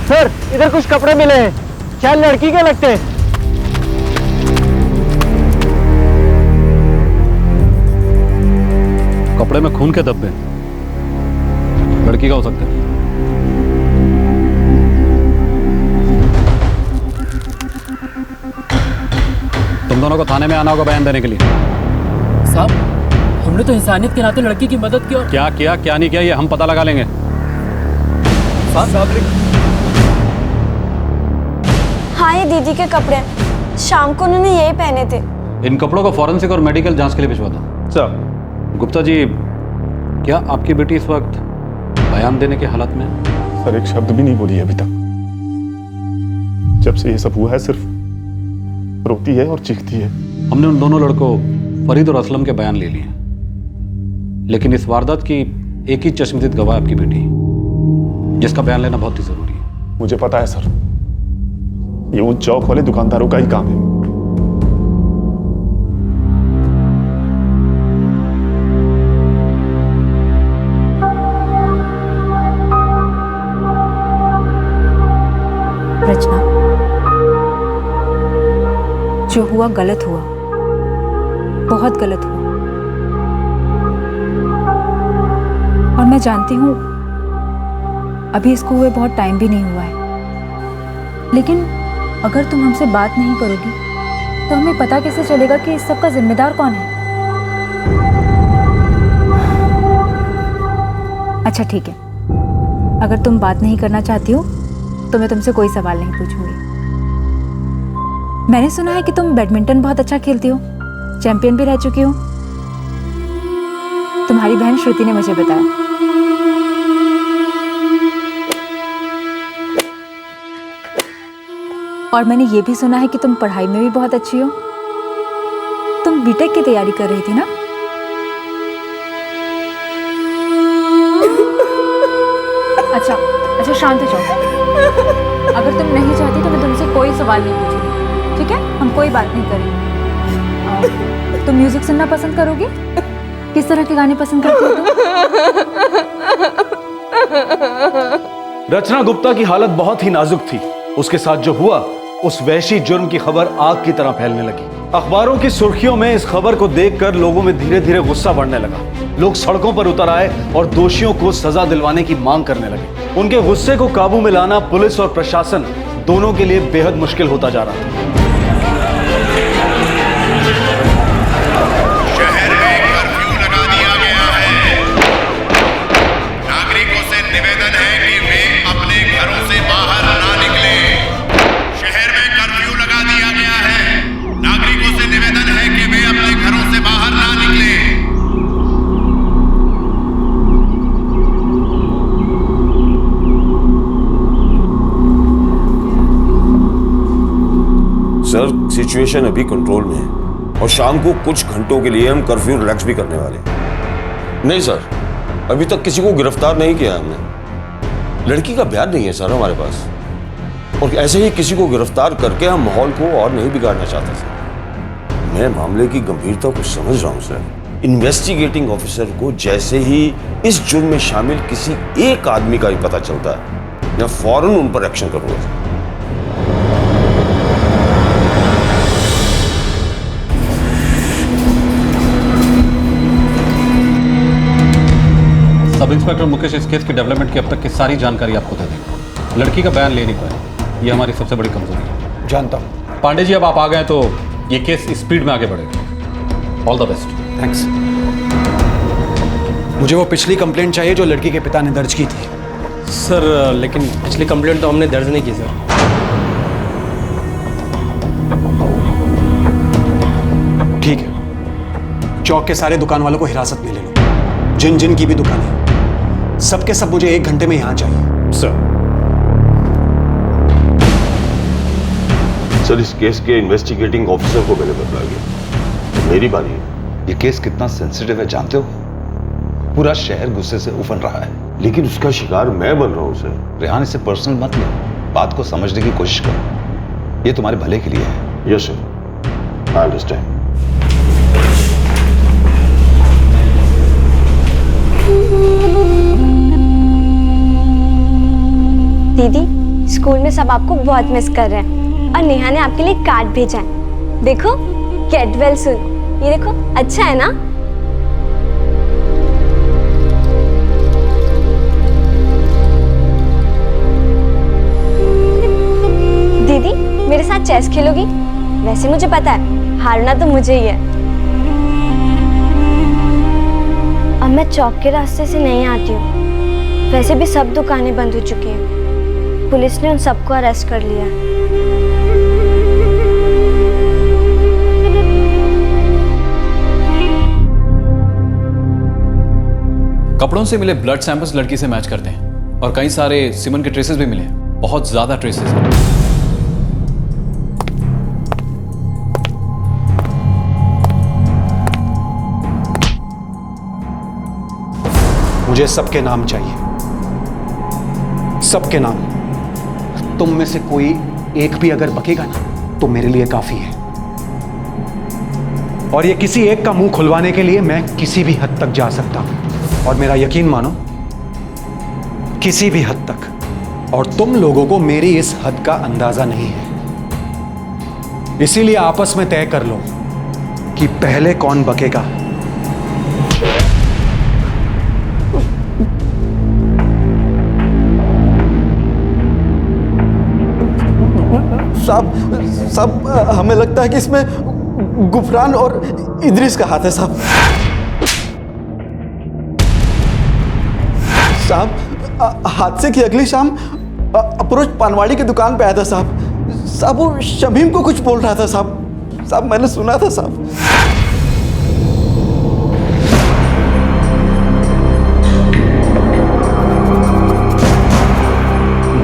सर इधर कुछ कपड़े मिले हैं, शायद लड़की के लगते हैं। कपड़े में खून के धब्बे, लड़की का हो सकता है। तुम दोनों को थाने में आना होगा बयान देने के लिए। साहब हमने तो इंसानियत के नाते लड़की की मदद की और क्या किया क्या नहीं किया ये हम पता लगा लेंगे। हाँ ये दीदी के कपड़े, शाम को उन्होंने यही पहने थे। इन कपड़ों को फॉरेंसिक और मेडिकल जांच के लिए भिजवा दो। सर। गुप्ता जी, क्या आपकी बेटी इस वक्त बयान देने के हालात में है? सर एक शब्द भी नहीं बोली है अभी तक। जब से ये सब हुआ है सिर्फ रोती है और चीखती है। हमने उन दोनों लड़कों फरीद और असलम के बयान ले लिए, लेकिन इस वारदात की एक ही चश्मदीद गवाह आपकी बेटी, जिसका बयान लेना बहुत ही जरूरी है। मुझे पता है सर, ये उन चौक वाले दुकानदारों का ही काम है। रचना, जो हुआ गलत हुआ, बहुत गलत हुआ, और मैं जानती हूँ अभी इसको हुए बहुत टाइम भी नहीं हुआ है, लेकिन अगर तुम हमसे बात नहीं करोगी तो हमें पता कैसे चलेगा कि इस सब का जिम्मेदार कौन है। अच्छा ठीक है, अगर तुम बात नहीं करना चाहती हो तो मैं तुमसे कोई सवाल नहीं पूछूंगी। मैंने सुना है कि तुम बैडमिंटन बहुत अच्छा खेलती हो, चैंपियन भी रह चुकी हो। तुम्हारी बहन श्रुति ने मुझे बताया। और मैंने ये भी सुना है कि तुम पढ़ाई में भी बहुत अच्छी हो। तुम बीटेक की तैयारी कर रही थी ना? अच्छा शांत हो जाओ। अगर तुम नहीं चाहती तो मैं तुमसे कोई सवाल नहीं पूछूंगी, ठीक है? हम कोई बात नहीं करेंगे। तुम म्यूजिक सुनना पसंद करोगे? किस तरह के गाने पसंद करते हो तुम? रचना गुप्ता की हालत बहुत ही नाजुक थी। उसके साथ जो हुआ, उस वहशी जुर्म की खबर आग की तरह फैलने लगी। अखबारों की सुर्खियों में इस खबर को देखकर लोगों में धीरे धीरे गुस्सा बढ़ने लगा। लोग सड़कों पर उतर आए और दोषियों को सजा दिलवाने की मांग करने लगे। उनके गुस्से को काबू में लाना पुलिस और प्रशासन दोनों के लिए बेहद मुश्किल होता जा रहा था। शहर में कर्फ्यू लगा दिया गया है। नागरिकों से निवेदन है कि वे अपने घरों से बाहर ना निकले। शहर में कर्फ्यू लगा दिया गया है। नागरिकों से निवेदन है कि वे अपने घरों से बाहर ना निकले। सर, सिचुएशन अभी कंट्रोल में है और शाम को कुछ घंटों के लिए हम कर्फ्यू रिलैक्स भी करने वाले हैं। नहीं सर, अभी तक किसी को गिरफ्तार नहीं किया हमने। लड़की का बयान नहीं है सर हमारे पास, और ऐसे ही किसी को गिरफ्तार करके हम माहौल को और नहीं बिगाड़ना चाहते सर। मैं मामले की गंभीरता को समझ रहा हूं सर। इन्वेस्टिगेटिंग ऑफिसर को जैसे ही इस जुर्म में शामिल किसी एक आदमी का ही पता चलता है, मैं फौरन उन पर एक्शन करूंगा सर। सब इंस्पेक्टर मुकेश इस केस के डेवलपमेंट की अब तक की सारी जानकारी आपको दे देंगे। लड़की का बयान ले नहीं पाए, ये हमारी सबसे बड़ी कमजोरी है। जानता हूं। पांडे जी, अब आप आ गए तो ये केस स्पीड में आगे बढ़ेगा। All the best. थैंक्स। मुझे वो पिछली कंप्लेंट चाहिए जो लड़की के पिता ने दर्ज की थी। सर लेकिन पिछली कंप्लेंट तो हमने दर्ज नहीं की सर। ठीक है, चौक के सारे दुकान वालों को हिरासत में ले लो। जिन जिन की भी दुकान है, सबके सब मुझे 1 घंटे में यहां चाहिए। सर, इस केस के इन्वेस्टिगेटिंग ऑफिसर को मैंने बदला गया। मेरी बानी है। ये केस कितना सेंसिटिव है जानते हो? पूरा शहर गुस्से से उफन रहा है। लेकिन उसका शिकार मैं बन रहा हूं सर। रेहान, इसे पर्सनल मत लो, बात को समझने की कोशिश करो। ये तुम्हारे भले के लिए है। Yes sir, I understand. दीदी, स्कूल में सब आपको बहुत मिस कर रहे हैं और नेहा ने आपके लिए कार्ड भेजा है। देखो, गेट वेल सून। ये देखो, अच्छा है ना? दीदी, मेरे साथ चेस खेलोगी? वैसे मुझे पता है हारना तो मुझे ही है। अब मैं चौक के रास्ते से नहीं आती हूँ। वैसे भी सब दुकानें बंद हो चुकी हैं। पुलिस ने उन सबको अरेस्ट कर लिया। कपड़ों से मिले ब्लड सैंपल्स लड़की से मैच करते हैं और कई सारे सीमन के ट्रेसेस भी मिले हैं। बहुत ज्यादा ट्रेसेस हैं। मुझे सबके नाम चाहिए, सबके नाम। तुम में से कोई एक भी अगर बकेगा ना तो मेरे लिए काफी है। और ये किसी एक का मुंह खुलवाने के लिए मैं किसी भी हद तक जा सकता हूं, और मेरा यकीन मानो, किसी भी हद तक। और तुम लोगों को मेरी इस हद का अंदाजा नहीं है। इसीलिए आपस में तय कर लो कि पहले कौन बकेगा। साहब, हमें लगता है कि इसमें गुफरान और इदरीस का हाथ है साहब। साहब, हादसे की अगली शाम अप्रोच पानवाड़ी की दुकान पे आया था साहब। वो शमीम को कुछ बोल रहा था साहब। मैंने सुना था साहब।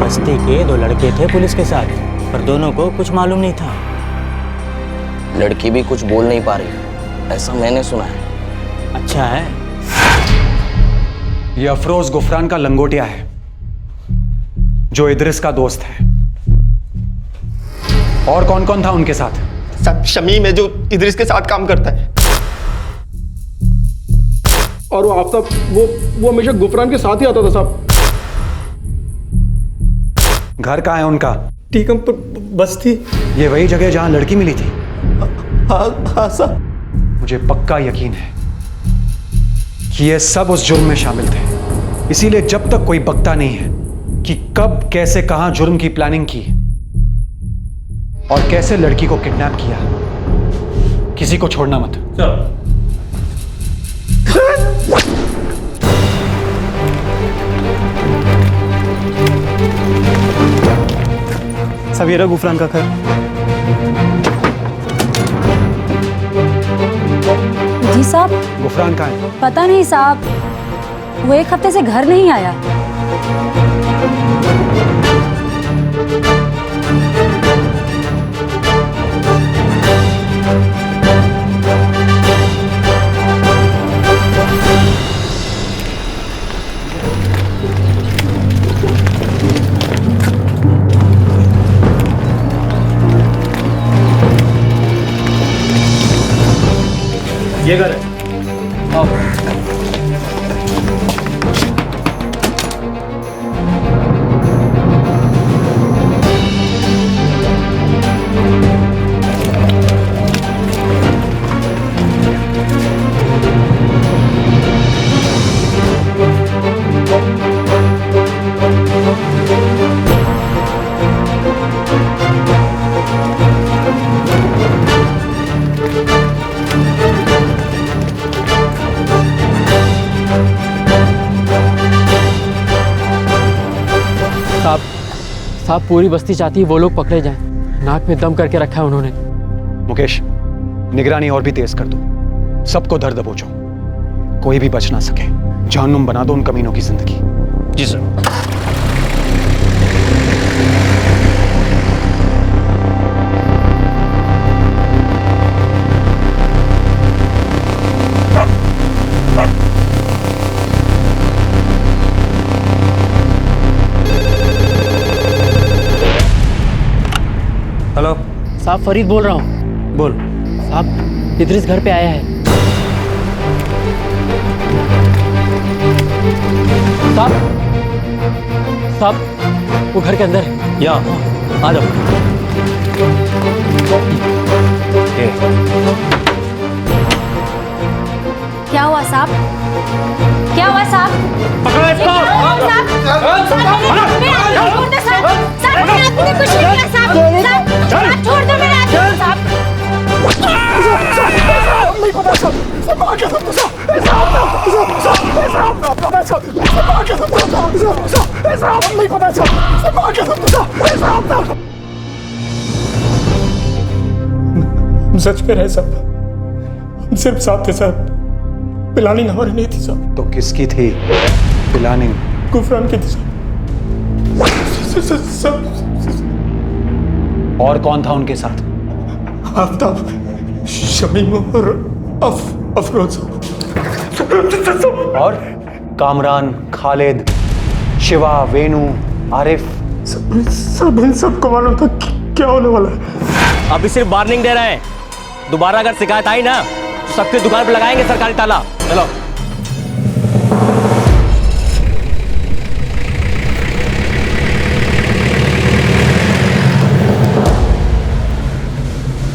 बस्ती के 2 लड़के थे पुलिस के साथ, पर दोनों को कुछ मालूम नहीं था। लड़की भी कुछ बोल नहीं पा रही, ऐसा मैंने सुना है। अच्छा है। यह अफरोज गुफरान का लंगोटिया है, जो इदरिस का दोस्त है। और कौन कौन था उनके साथ? साहब शमीम है जो इदरिस के साथ काम करता है। और वो आफ्ताब वो हमेशा गुफरान के साथ ही आता था साहब। घर कहाँ है उनका? टीकम पर बस थी। ये वही जगह जहाँ लड़की मिली थी? हाँ साहब। मुझे पक्का यकीन है कि ये सब उस जुर्म में शामिल थे। इसीलिए जब तक कोई बकता नहीं है कि कब कैसे कहां जुर्म की प्लानिंग की और कैसे लड़की को किडनैप किया, किसी को छोड़ना मत। सवेरा गुफरान का घर। जी साहब। गुफरान कहाँ है? पता नहीं साहब, वो एक हफ्ते से घर नहीं आया। ये घर है। आओ। साहब पूरी बस्ती चाहती है वो लोग पकड़े जाएं। नाक में दम करके रखा है उन्होंने। मुकेश, निगरानी और भी तेज कर दो, सबको दर्द दबोचो, कोई भी बच ना सके। जहन्नुम बना दो उन कमीनों की जिंदगी। जी सर। हेलो साहब, फरीद बोल रहा हूँ। बोल। साहब इदरिस घर पे आया है। साहब वो घर के अंदर है। यहाँ आ जाओ। क्या हुआ साहब? क्या हुआ साहब? पकड़ो इसको। कुछ नहीं किया साहब। छोड़ दो मेरे आदमी को साहब। सच कह रहे साहब, हम सिर्फ साथ थे साहब, प्लानिंग हमारी नहीं थी साहब। तो किसकी थी प्लानिंग? गुफरान की थी साहब। और कौन था उनके साथ? आफ्ताब, शमीम और अफरोज। और कामरान, खालिद, शिवा, वेणु, आरिफ। सब इन सबको मालूम था क्या होने वाला है। अभी सिर्फ वार्निंग दे रहे हैं, दोबारा अगर शिकायत आई ना तो सबकी दुकान पर लगाएंगे सरकारी ताला। चलो।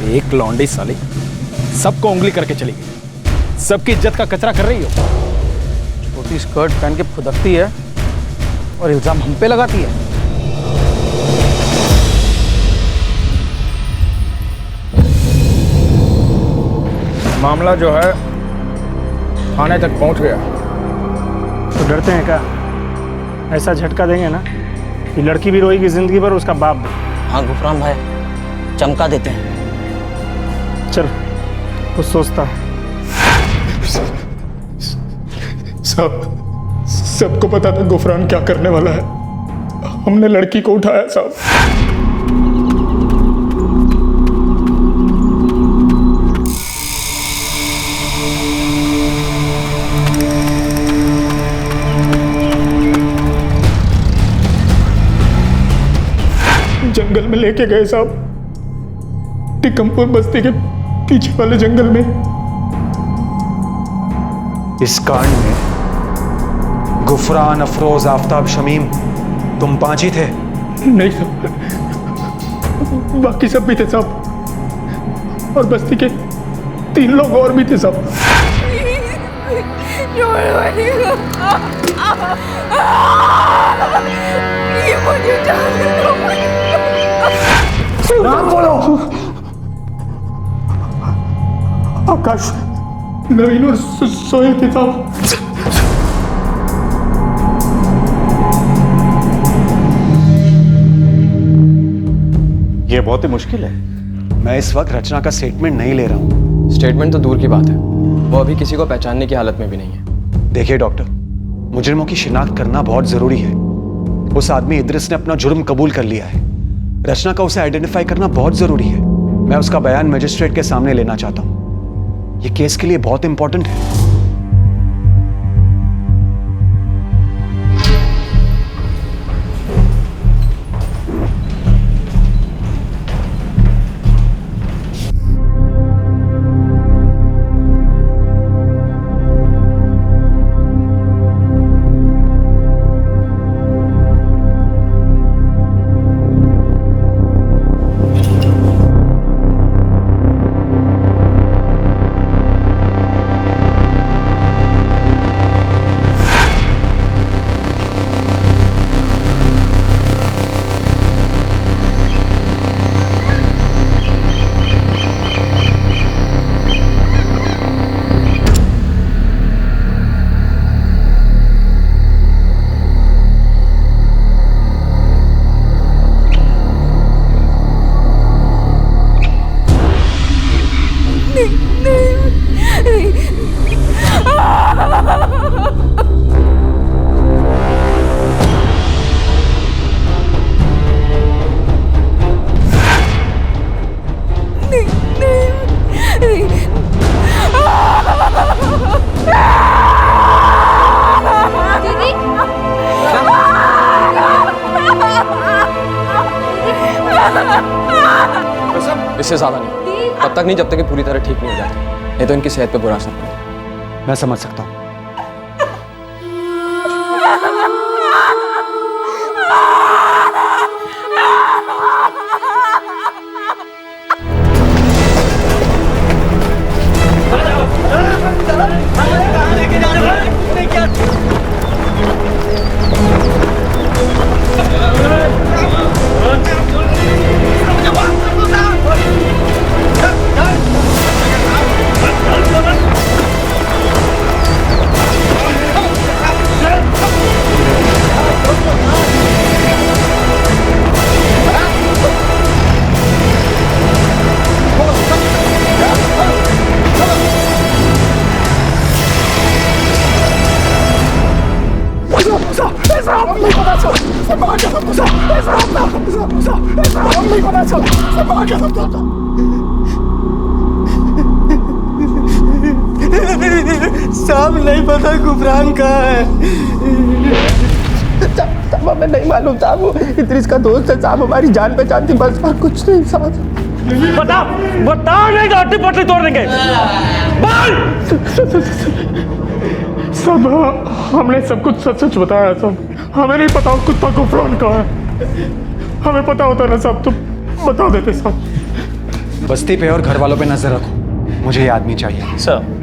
एक लौंडी साली सबको उंगली करके चली गई, सबकी इज्जत का कचरा कर रही हो। छोटी स्कर्ट पहन के फुदकती है और इल्जाम हम पे लगाती है। मामला जो है थाने तक पहुंच गया। तो डरते हैं क्या? ऐसा झटका देंगे ना कि लड़की भी रोएगी जिंदगी भर, उसका बाप भी। हाँ गुफरान भाई, चमका देते हैं। चल कुछ सोचता हूँ। सबको पता था गुफरान क्या करने वाला है। हमने लड़की को उठाया साहब। जंगल में लेके गए साहब। टिकमपुर बस्ती के पीछे वाले जंगल में। इस कांड में गुफरान, अफरोज, आफताब, शमीम, तुम 5 ही थे? नहीं साहब, बाकी सब भी थे साहब, और बस्ती के 3 लोग और भी थे साहब। नाम बोलो। आकाश, नवीन और सोहेल थे साहब। ये बहुत ही मुश्किल है। मैं इस वक्त रचना का स्टेटमेंट नहीं ले रहा हूँ। स्टेटमेंट तो दूर की बात है, वो अभी किसी को पहचानने की हालत में भी नहीं है। देखिए डॉक्टर, मुजरिमों की शिनाख्त करना बहुत जरूरी है। उस आदमी इद्रिस ने अपना जुर्म कबूल कर लिया है। रचना का उसे आइडेंटिफाई करना बहुत जरूरी है। मैं उसका बयान मजिस्ट्रेट के सामने लेना चाहता हूँ। ये केस के लिए बहुत इंपॉर्टेंट है। इससे ज्यादा नहीं, तब तक नहीं जब तक कि पूरी तरह ठीक नहीं हो जाती, नहीं तो इनकी सेहत पे बुरा असर पड़ेगा। मैं समझ सकता हूँ। साहब नहीं पता गुफरान कहाँ है। साहब हमें नहीं मालूम साहब, वो इद्रिस का दोस्त है साहब, हमारी जान पहचान थी बस, और कुछ नहीं साहब। बता नहीं तो हड्डी पटली तोड़ देंगे। सब हमने सब कुछ सच सच बताया सब। हमें नहीं पता कुत्ता गुफरान कहाँ है। हमें पता होता ना सब तो बता देते सब। बस्ती पे और घर वालों पे नजर रखो, मुझे ये आदमी चाहिए। सर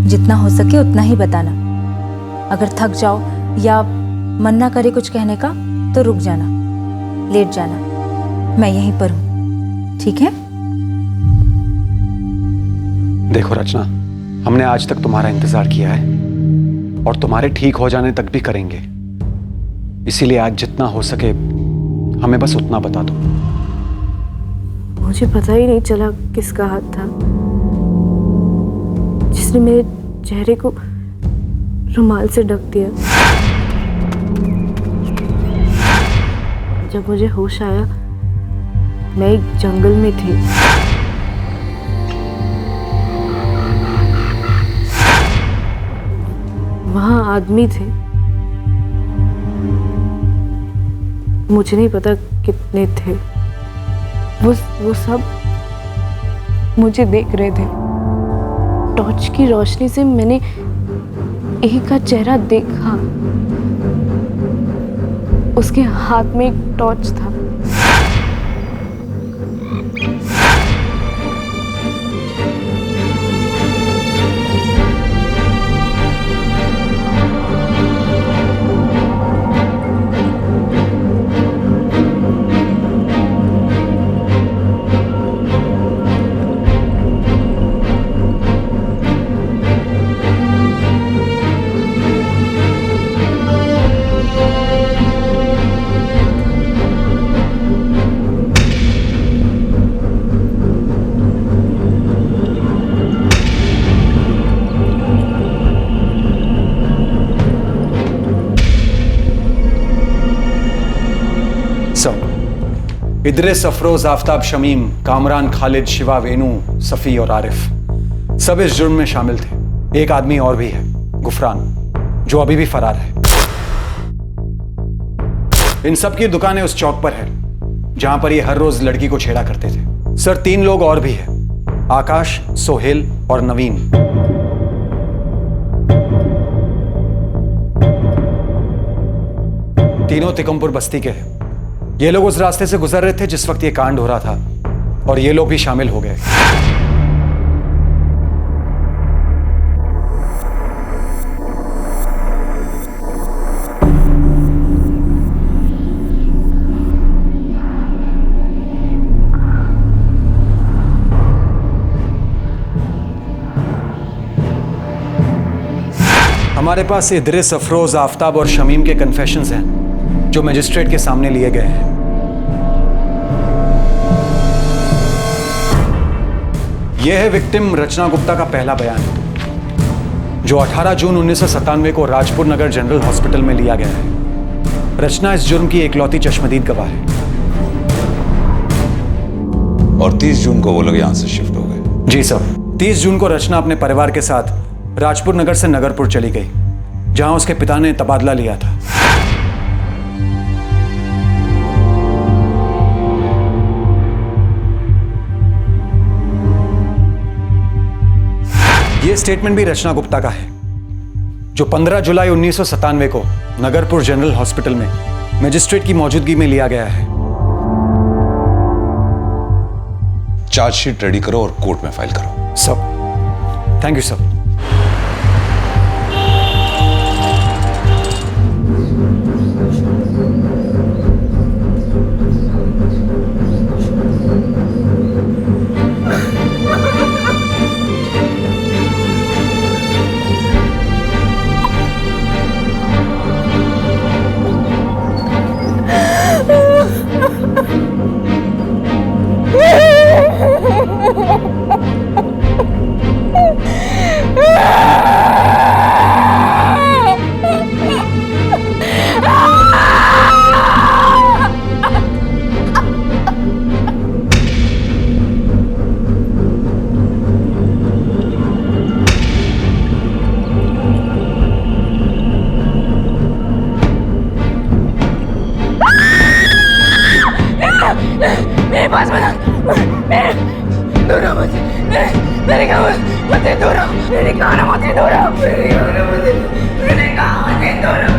जितना हो सके उतना ही बताना। अगर थक जाओ या मन ना करे कुछ कहने का तो रुक जाना, लेट जाना। मैं यहीं पर हूं, ठीक है? देखो रचना, हमने आज तक तुम्हारा इंतजार किया है और तुम्हारे ठीक हो जाने तक भी करेंगे। इसीलिए आज जितना हो सके हमें बस उतना बता दो। मुझे पता ही नहीं चला किसका हाथ था जिसने मेरे चेहरे को रुमाल से ढक दिया। जब मुझे होश आया मैं एक जंगल में थी। आदमी थे, मुझे नहीं पता कितने थे। वो सब मुझे देख रहे थे। टॉर्च की रोशनी से मैंने एक का चेहरा देखा। उसके हाथ में एक टॉर्च था। इदरिस, अफरोज, आफ्ताब, शमीम, कामरान, खालिद, शिवा, वेनू, सफ़ी और आरिफ सब इस जुर्म में शामिल थे। एक आदमी और भी है, गुफरान, जो अभी भी फरार है। इन सब की दुकानें उस चौक पर है जहां पर ये हर रोज लड़की को छेड़ा करते थे। सर, 3 लोग और भी हैं, आकाश, सोहेल और नवीन। तीनों तिकमपुर बस्ती के हैं। ये लोग उस रास्ते से गुजर रहे थे जिस वक्त ये कांड हो रहा था, और ये लोग भी शामिल हो गए। हमारे पास इदरिस, अफरोज, आफ्ताब और शमीम के कन्फेशंस हैं जो मजिस्ट्रेट के सामने लिए गए हैं। यह है विक्टिम रचना गुप्ता का पहला बयान, जो 18 जून 1997 को राजपुर नगर जनरल हॉस्पिटल में लिया गया है। रचना इस जुर्म की एकलौती चश्मदीद गवाह है। और 30 जून को वो लोग यहां से शिफ्ट हो गए? जी सर, 30 जून को रचना अपने परिवार के साथ राजपुर नगर से नगरपुर चली गई, जहां उसके पिता ने तबादला लिया था। यह स्टेटमेंट भी रचना गुप्ता का है, जो 15 जुलाई 1997 को नगरपुर जनरल हॉस्पिटल में मजिस्ट्रेट की मौजूदगी में लिया गया है। चार्जशीट रेडी करो और कोर्ट में फाइल करो। सब थैंक यू सर। मेरे पास बना, मेरे दूर हो मुझे, मेरे गाँव मुझे दूर हो, मेरे गाँव मुझे दूर हो, मेरे गाँव मुझे दूर हो।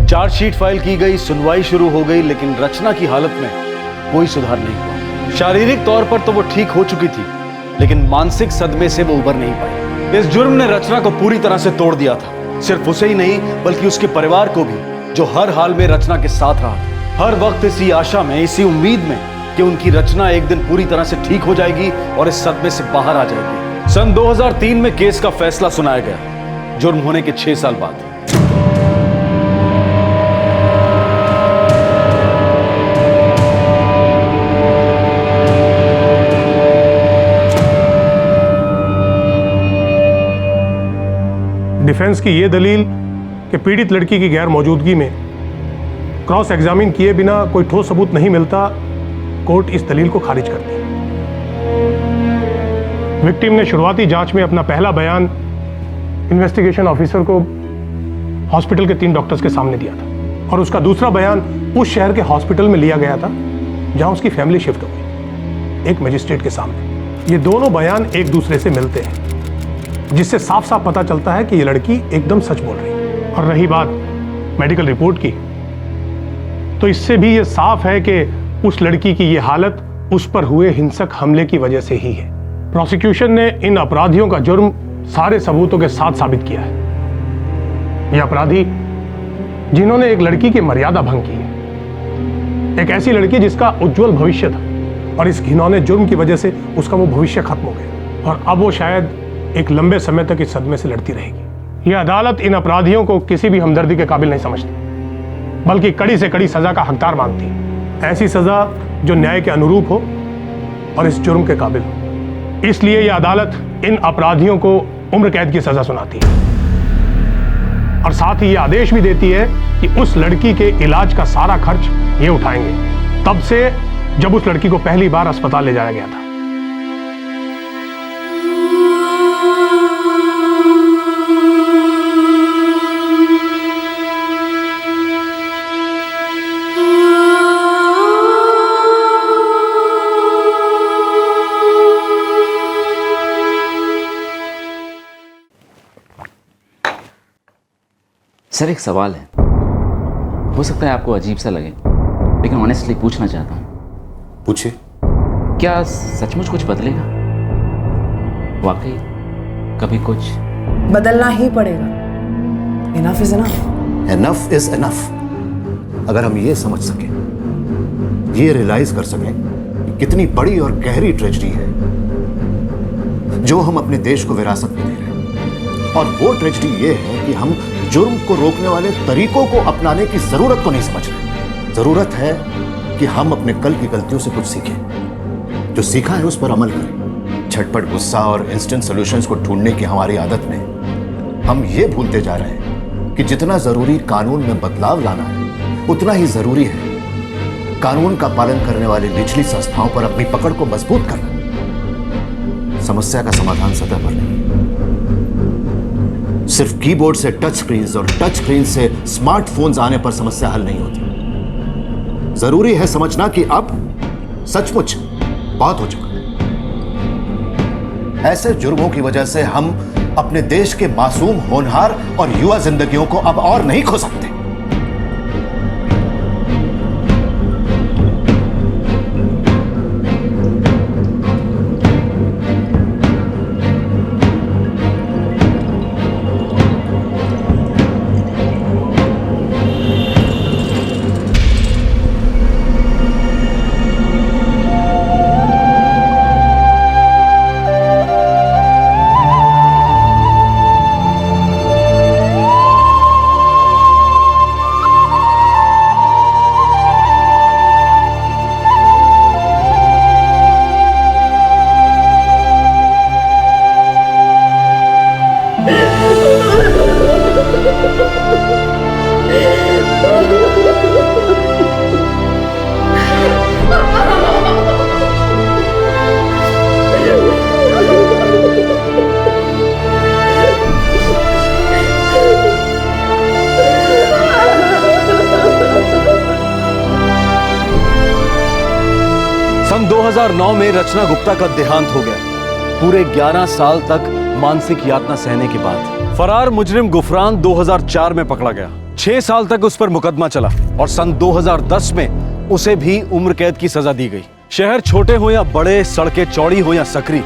चार्जशीट फाइल की गई, सुनवाई शुरू हो गई, लेकिन रचना की हालत में कोई सुधार नहीं हुआ। शारीरिक तौर पर तो वो ठीक हो चुकी थी, लेकिन मानसिक सदमे से वो उबर नहीं पाई। इस जुर्म ने रचना को पूरी तरह से तोड़ दिया था। सिर्फ उसे ही नहीं, बल्कि उसके परिवार को भी, जो हर हाल में रचना के साथ रहा था। हर वक्त इसी आशा में, इसी उम्मीद में कि उनकी रचना एक दिन पूरी तरह से ठीक हो जाएगी और इस सदमे से बाहर आ जाएगी। सन 2003 में केस का फैसला सुनाया गया, जुर्म होने के 6 साल बाद। डिफेंस की ये दलील कि पीड़ित लड़की की गैर मौजूदगी में क्रॉस एग्जामिन किए बिना कोई ठोस सबूत नहीं मिलता, कोर्ट इस दलील को खारिज करती है। विक्टिम ने शुरुआती जांच में अपना पहला बयान इन्वेस्टिगेशन ऑफिसर को हॉस्पिटल के 3 डॉक्टर्स के सामने दिया था और उसका दूसरा बयान उस शहर के हॉस्पिटल में लिया गया था जहां उसकी फैमिली शिफ्ट हो गई, एक मजिस्ट्रेट के सामने। ये दोनों बयान एक दूसरे से मिलते हैं, जिससे साफ साफ पता चलता है कि ये लड़की एकदम सच बोल रही है। और रही बात मेडिकल रिपोर्ट की, तो इससे भी ये साफ है कि उस लड़की की ये हालत उस पर हुए हिंसक हमले की वजह से ही है। प्रोसिक्यूशन ने इन अपराधियों का जुर्म सारे सबूतों के साथ साबित किया है। ये अपराधी जिन्होंने एक लड़की की मर्यादा भंग की है, एक ऐसी लड़की जिसका उज्जवल भविष्य था और इस घिनौने जुर्म की वजह से उसका वो भविष्य खत्म हो गया और अब वो शायद एक लंबे समय तक इस सदमे से लड़ती रहेगी। यह अदालत इन अपराधियों को किसी भी हमदर्दी के काबिल नहीं समझती, बल्कि कड़ी से कड़ी सजा का हकदार मानती है। ऐसी सजा जो न्याय के अनुरूप हो और इस जुर्म के काबिल हो। इसलिए यह अदालत इन अपराधियों को उम्र कैद की सजा सुनाती है और साथ ही यह आदेश भी देती है कि उस लड़की के इलाज का सारा खर्च ये उठाएंगे, तब से जब उस लड़की को पहली बार अस्पताल ले जाया गया था। सर एक सवाल है, हो सकता है आपको अजीब सा लगे, लेकिन ऑनेस्टली पूछना चाहता हूँ। पूछिए। क्या सचमुच कुछ बदलेगा? वाकई कभी कुछ बदलना ही पड़ेगा। Enough is enough. Enough is enough. अगर हम ये समझ सकें, ये रियलाइज कर सकें कि कितनी बड़ी और गहरी ट्रेजेडी है जो हम अपने देश को विरासत में दे रहे हैं, और वो ट्रेजेडी ये है कि हम जुर्म को रोकने वाले तरीकों को अपनाने की जरूरत को नहीं समझ रहे। जरूरत है कि हम अपने कल की गलतियों से कुछ सीखें, जो सीखा है उस पर अमल करें। झटपट गुस्सा और इंस्टेंट सॉल्यूशंस को ढूंढने की हमारी आदत में हम ये भूलते जा रहे हैं कि जितना जरूरी कानून में बदलाव लाना है, उतना ही जरूरी है कानून का पालन करने वाली निचली संस्थाओं पर अपनी पकड़ को मजबूत करना। समस्या का समाधान सतह पर नहीं, सिर्फ कीबोर्ड से टच स्क्रीन और टच स्क्रीन से स्मार्टफोन्स आने पर समस्या हल नहीं होती। जरूरी है समझना कि अब सचमुच बहुत हो चुका। ऐसे जुर्मों की वजह से हम अपने देश के मासूम, होनहार और युवा जिंदगियों को अब और नहीं खो सकते। सन 2009 में रचना गुप्ता का देहांत हो गया। पूरे 11 साल तक मानसिक यातना सहने के बाद फरार मुजरिम गुफरान 2004 में पकड़ा गया। 6 साल तक उस पर मुकदमा चला और सन 2010 में उसे भी उम्र कैद की सजा दी गई। शहर छोटे हो या बड़े, सड़कें चौड़ी हो या सकरी,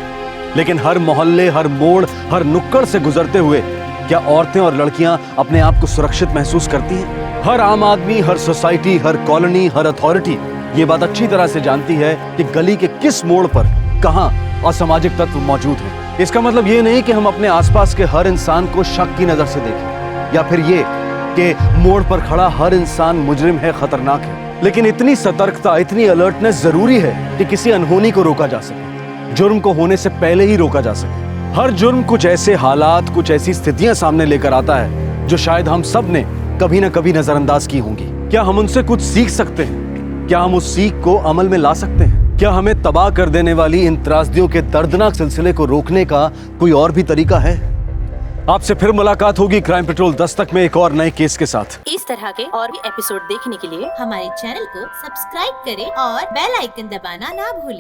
लेकिन हर मोहल्ले, हर मोड़, हर नुक्कड़ से गुजरते हुए क्या औरतें और लड़कियां अपने आप को सुरक्षित महसूस करती हैं? हर आम आदमी, हर सोसाइटी, हर कॉलोनी, हर अथॉरिटी ये बात अच्छी तरह से जानती है कि गली के किस मोड़ पर कहां असामाजिक तत्व मौजूद हैं। इसका मतलब ये नहीं कि हम अपने आसपास के हर इंसान को शक की नजर से देखें, या फिर ये कि मोड़ पर खड़ा हर इंसान मुजरिम है, खतरनाक है। लेकिन इतनी सतर्कता, इतनी अलर्टनेस जरूरी है कि किसी अनहोनी को रोका जा सके, जुर्म को होने से पहले ही रोका जा सके। हर जुर्म कुछ ऐसे हालात, कुछ ऐसी स्थितियां सामने लेकर आता है जो शायद हम सब ने कभी ना कभी नजरअंदाज की होंगी। क्या हम उनसे कुछ सीख सकते हैं? क्या हम उस सीख को अमल में ला सकते हैं? क्या हमें तबाह कर देने वाली इन त्रासदियों के दर्दनाक सिलसिले को रोकने का कोई और भी तरीका है? आपसे फिर मुलाकात होगी क्राइम पेट्रोल दस्तक में एक और नए केस के साथ। इस तरह के और भी एपिसोड देखने के लिए हमारे चैनल को सब्सक्राइब करें और बेल आइकन दबाना ना भूलें।